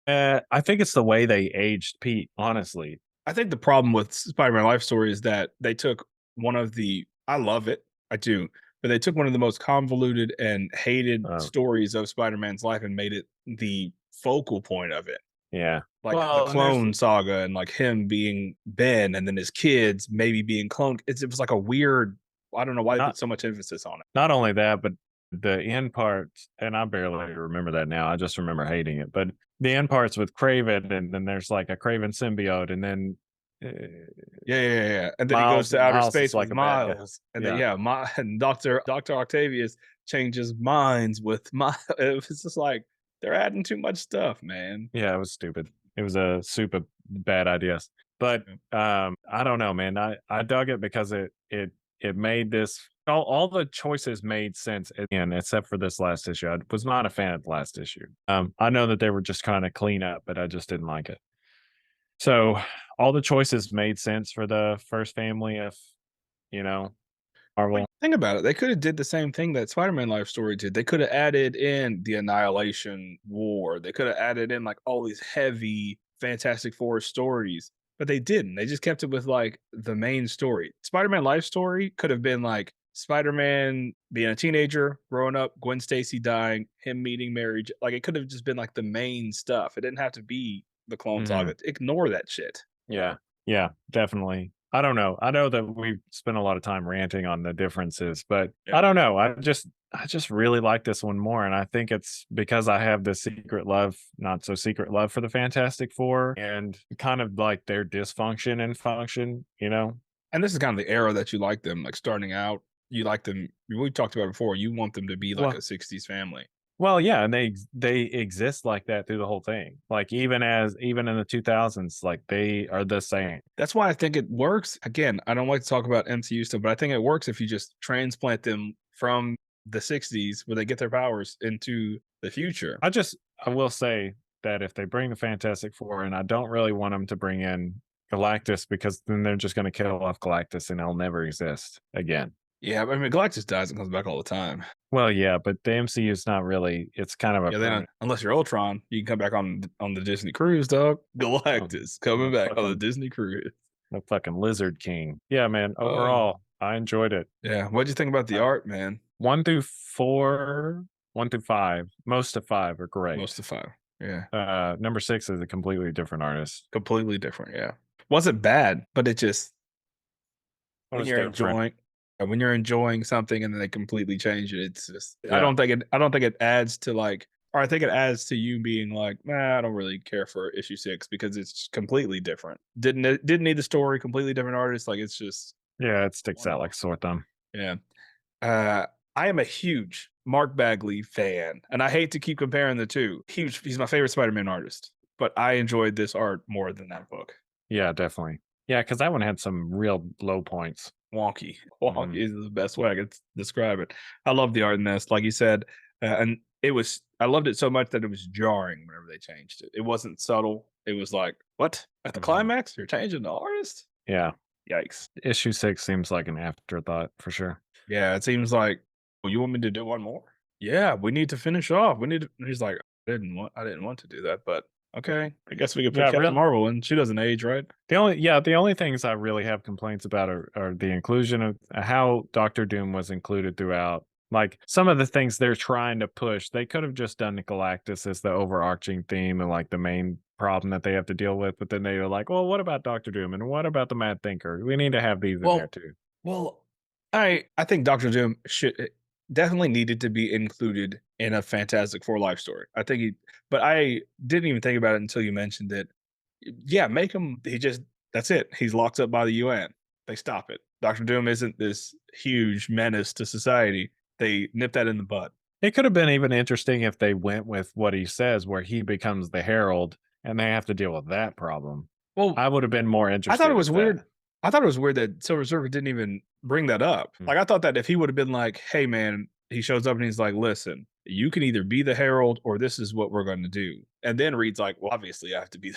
I think it's the way they aged Pete. Honestly, I think the problem with Spider-Man life story is that they took one of the I love it, I do, but they took one of the most convoluted and hated Oh. stories of Spider-Man's life and made it the focal point of it. yeah, Like Well, the and there's- clone saga and like him being Ben and then his kids maybe being cloned. It was like a weird, I don't know why they Not- put so much emphasis on it. not only that, but the end parts, and I barely remember that now. I just remember hating it. But the end parts with Craven, and then there's like a Craven symbiote, and then Yeah. And then he goes to outer Miles is space like with a bad guy. Miles. And then and Dr. Octavius changes minds with Miles. It was just like they're adding too much stuff, man. yeah, it was stupid. It was a super bad idea. But I don't know, man. I dug it because it made this all the choices made sense again, except for this last issue. I was not a fan of the last issue. I know that they were just trying to clean up, but I just didn't like it. So all the choices made sense for the first family of, Marvel. Think about it. They could have did the same thing that Spider-Man life story did. They could have added in the Annihilation War. They could have added in like all these heavy Fantastic Four stories, but they didn't. They just kept it with like the main story. Spider-Man life story could have been like Spider-Man being a teenager, growing up, Gwen Stacy dying, him meeting Mary. Like it could have just been like the main stuff. It didn't have to be the Clone Saga. Ignore that shit. Yeah, definitely. I don't know. I know that we've spent a lot of time ranting on the differences, but Yeah. I don't know. I just really like this one more. And I think it's because I have this secret love, not so secret love for the Fantastic Four and kind of like their dysfunction and function, And this is kind of the era that you like them, like starting out. You like them. We talked about it before. You want them to be like Well- a '60s family. Well, yeah, and they exist like that through the whole thing. Like even in the 2000s, like they are the same. That's why I think it works. Again, I don't like to talk about MCU stuff, but I think it works if you just transplant them from the '60s where they get their powers into the future. I will say that if they bring the Fantastic Four in, I don't really want them to bring in Galactus because then they're just going to kill off Galactus and he'll never exist again. Yeah, but I mean, Galactus dies and comes back all the time. Well, yeah, but the MCU is not really. It's kind of a Yeah, they don't, unless you're Ultron, you can come back on the Disney cruise, dog. Galactus coming back on the Disney cruise. the fucking Lizard King. Yeah, man. Oh. Overall, I enjoyed it. Yeah, what'd you think about the art, man? 1 through 4, 1 through 5. Most of 5 are great. Most of 5. Yeah, Number 6 is a completely different artist. completely different. Yeah, wasn't bad, but it just when was you're different. enjoying something and then they completely change it, it's just Yeah. I don't think it adds to like, or I think it adds to you being like, nah, I don't really care for issue 6 because it's completely different. Didn't need the story, completely different artist. Like it's just Yeah, it sticks out Wow. like a sore thumb. yeah. I am a huge Mark Bagley fan, and I hate to keep comparing the two. He's my favorite Spider-Man artist, but I enjoyed this art more than that book. Yeah, definitely. Yeah, because that one had some real low points. Wonky. Mhm. Wonky is the best way I could describe it. I love the art in this, like you said, and I loved it so much that it was jarring whenever they changed it. It wasn't subtle. It was like, what? At the Mhm. climax, you're changing the artist? Yeah. Yikes. Issue 6 seems like an afterthought for sure. Yeah, it seems like, well, you want me to do one more? Yeah, we need to finish off. We need to. And he's like, I didn't want to do that, but okay. I guess we could put Yeah, Captain real- Marvel in. She doesn't age, right? The only things I really have complaints about are the inclusion of how Doctor Doom was included throughout. Like some of the things they're trying to push, they could have just done Galactus as the overarching theme and like the main problem that they have to deal with. But then they were like, well, what about Doctor Doom and what about the Mad Thinker? We need to have these in there too. Well, I think Doctor Doom definitely needed to be included in a Fantastic Four life story. I think but I didn't even think about it until you mentioned it. Yeah, make him. That's it. He's locked up by the UN. They stop it. Doctor Doom isn't this huge menace to society. They nip that in the bud. It could have been even interesting if they went with what he says, where he becomes the Herald and they have to deal with that problem. Well, I would have been more interested. I thought it was in weird. that. I thought it was weird that Silver Surfer didn't even bring that up. Hmm. Like I thought that if he would have been like, "Hey, man," he shows up and he's like, "Listen, you can either be the Herald or this is what we're going to do." And then Reed's like, "Well, obviously, I have to be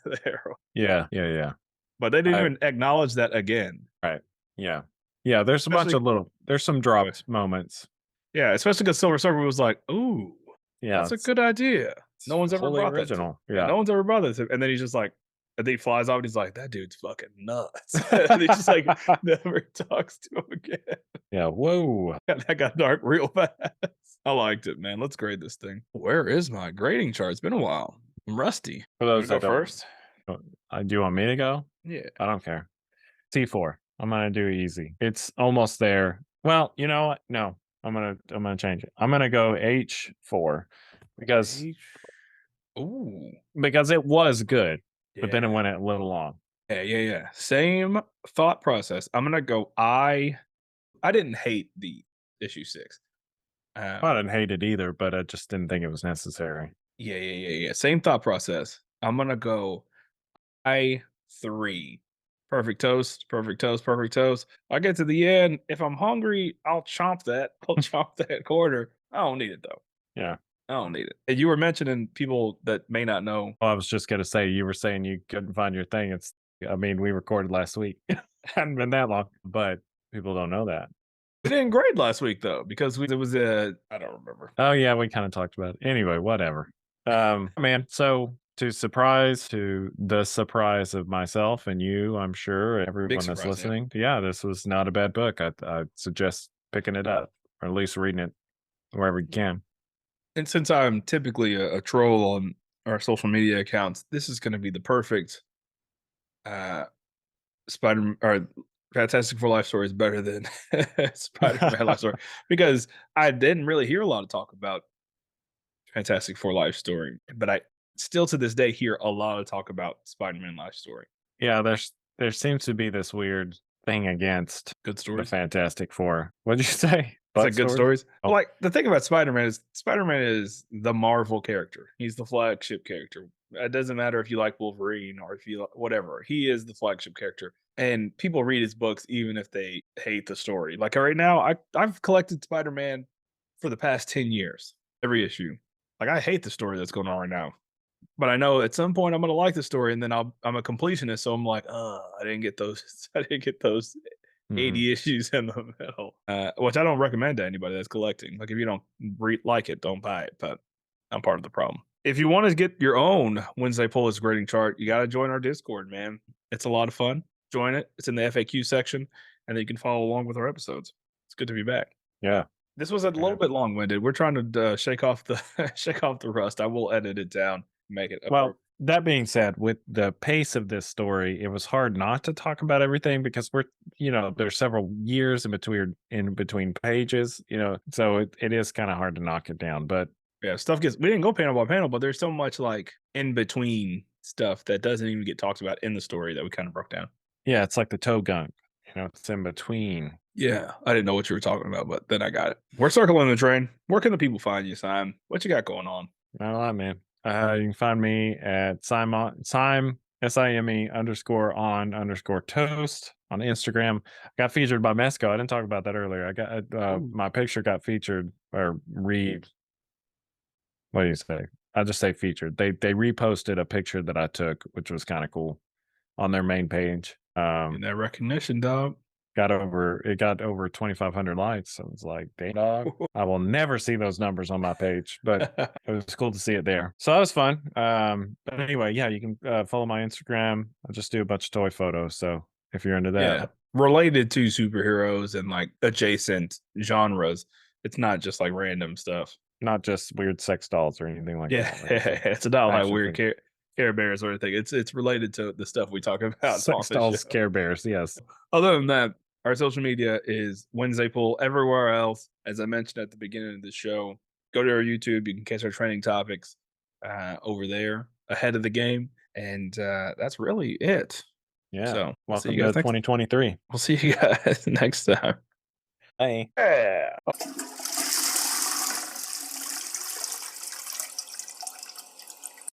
the Herald." Yeah. But they didn't even acknowledge that again. Right. Yeah. Yeah. There's a bunch of there's some dropped moments. Yeah, especially because Silver Surfer was like, "Ooh, Yeah. that's a good idea." No one's ever fully brought original. that. Yeah. No one's ever brought that to. And then he's just like, and then he flies off and he's like, "That dude's fucking nuts." And he just like never talks to him again. Yeah. Whoa. That got dark real fast. I liked it, man. Let's grade this thing. Where is my grading chart? It's been a while. I'm rusty. For those Go that don't, first. do you want me to go? Yeah. I don't care. T4. I'm gonna do easy. It's almost there. Well, you know what? No, I'm gonna change it. I'm gonna go H4 because Ooh. because it was good, but then it Yeah. went a little long. Yeah. Same thought process. I'm gonna go. I didn't hate the issue 6. I didn't hate it either, but I just didn't think it was necessary. Yeah. Same thought process. I'm gonna go I3. Perfect toast. I get to the end. If I'm hungry, I'll chomp that. I'll chomp that quarter. I don't need it though. Yeah. I don't need it. And you were mentioning people that may not know. Well, I was just gonna say you were saying you couldn't find your thing. We recorded last week. Hadn't been that long, but people don't know that. We didn't grade last week though because it was I don't remember. Oh yeah, we kind of talked about it. Anyway, whatever. Man, so to the surprise of myself and you, I'm sure everyone that's surprise, yeah. listening. Yeah, this was not a bad book. I suggest picking it up or at least reading it wherever you can. And since I'm typically a troll on our social media accounts, this is going to be the perfect Spider or Fantastic Four life story is better than Spider-Man life story because I didn't really hear a lot of talk about Fantastic Four life story, but I still to this day hear a lot of talk about Spider-Man life story. Yeah, there seems to be this weird thing against Good the stories. Fantastic Four. What'd you say? It's like good stories. Oh. Like the thing about Spider-Man is the Marvel character. He's the flagship character. It doesn't matter if you like Wolverine or if you whatever. He is the flagship character, and people read his books even if they hate the story. Like right now, I've collected Spider-Man for the past 10 years, every issue. Like I hate the story that's going on right now, but I know at some point I'm gonna like the story, and then I'm a completionist, so I'm like, I didn't get those. I didn't get those 80 issues in the middle, which I don't recommend to anybody that's collecting. Like, if you don't like it, don't buy it. But I'm part of the problem. If you want to get your own Wednesday Pull List grading chart, you got to join our Discord, man. It's a lot of fun. Join it. It's in the FAQ section, and then you can follow along with our episodes. It's good to be back. Yeah. This was a little bit long-winded. We're trying to shake off the rust. I will edit it down, make it well. That being said, with the pace of this story, it was hard not to talk about everything because there's several years in between pages, so it is kind of hard to knock it down. But yeah, we didn't go panel by panel, but there's so much like in between stuff that doesn't even get talked about in the story that we kind of broke down. Yeah, it's like the toe gunk, it's in between. Yeah, I didn't know what you were talking about, but then I got it. We're circling the train. Where can the people find you, Simon? What you got going on? Not a lot, man. You can find me at Sime _on_toast on Instagram. I got featured by Mesco. I didn't talk about that earlier. I got my picture got featured or what do you say? I'll just say featured. They reposted a picture that I took, which was kind of cool, on their main page. And that recognition, dog. Got over 2,500 likes. So I was like, dang, dog, I will never see those numbers on my page, but it was cool to see it there. So that was fun. But anyway, yeah, you can follow my Instagram. I just do a bunch of toy photos. So if you're into that, yeah, related to superheroes and like adjacent genres, it's not just like random stuff. Not just weird sex dolls or anything like that. It's not like weird Care Bears or anything. It's related to the stuff we talk about. Sex dolls, Care Bears, yes. Other than that, our social media is Wednesday Pull everywhere else. As I mentioned at the beginning of the show, go to our YouTube. You can catch our trending topics over there ahead of the game. And that's really it. Yeah. So welcome to 2023. We'll see you guys next time. Bye. Yeah.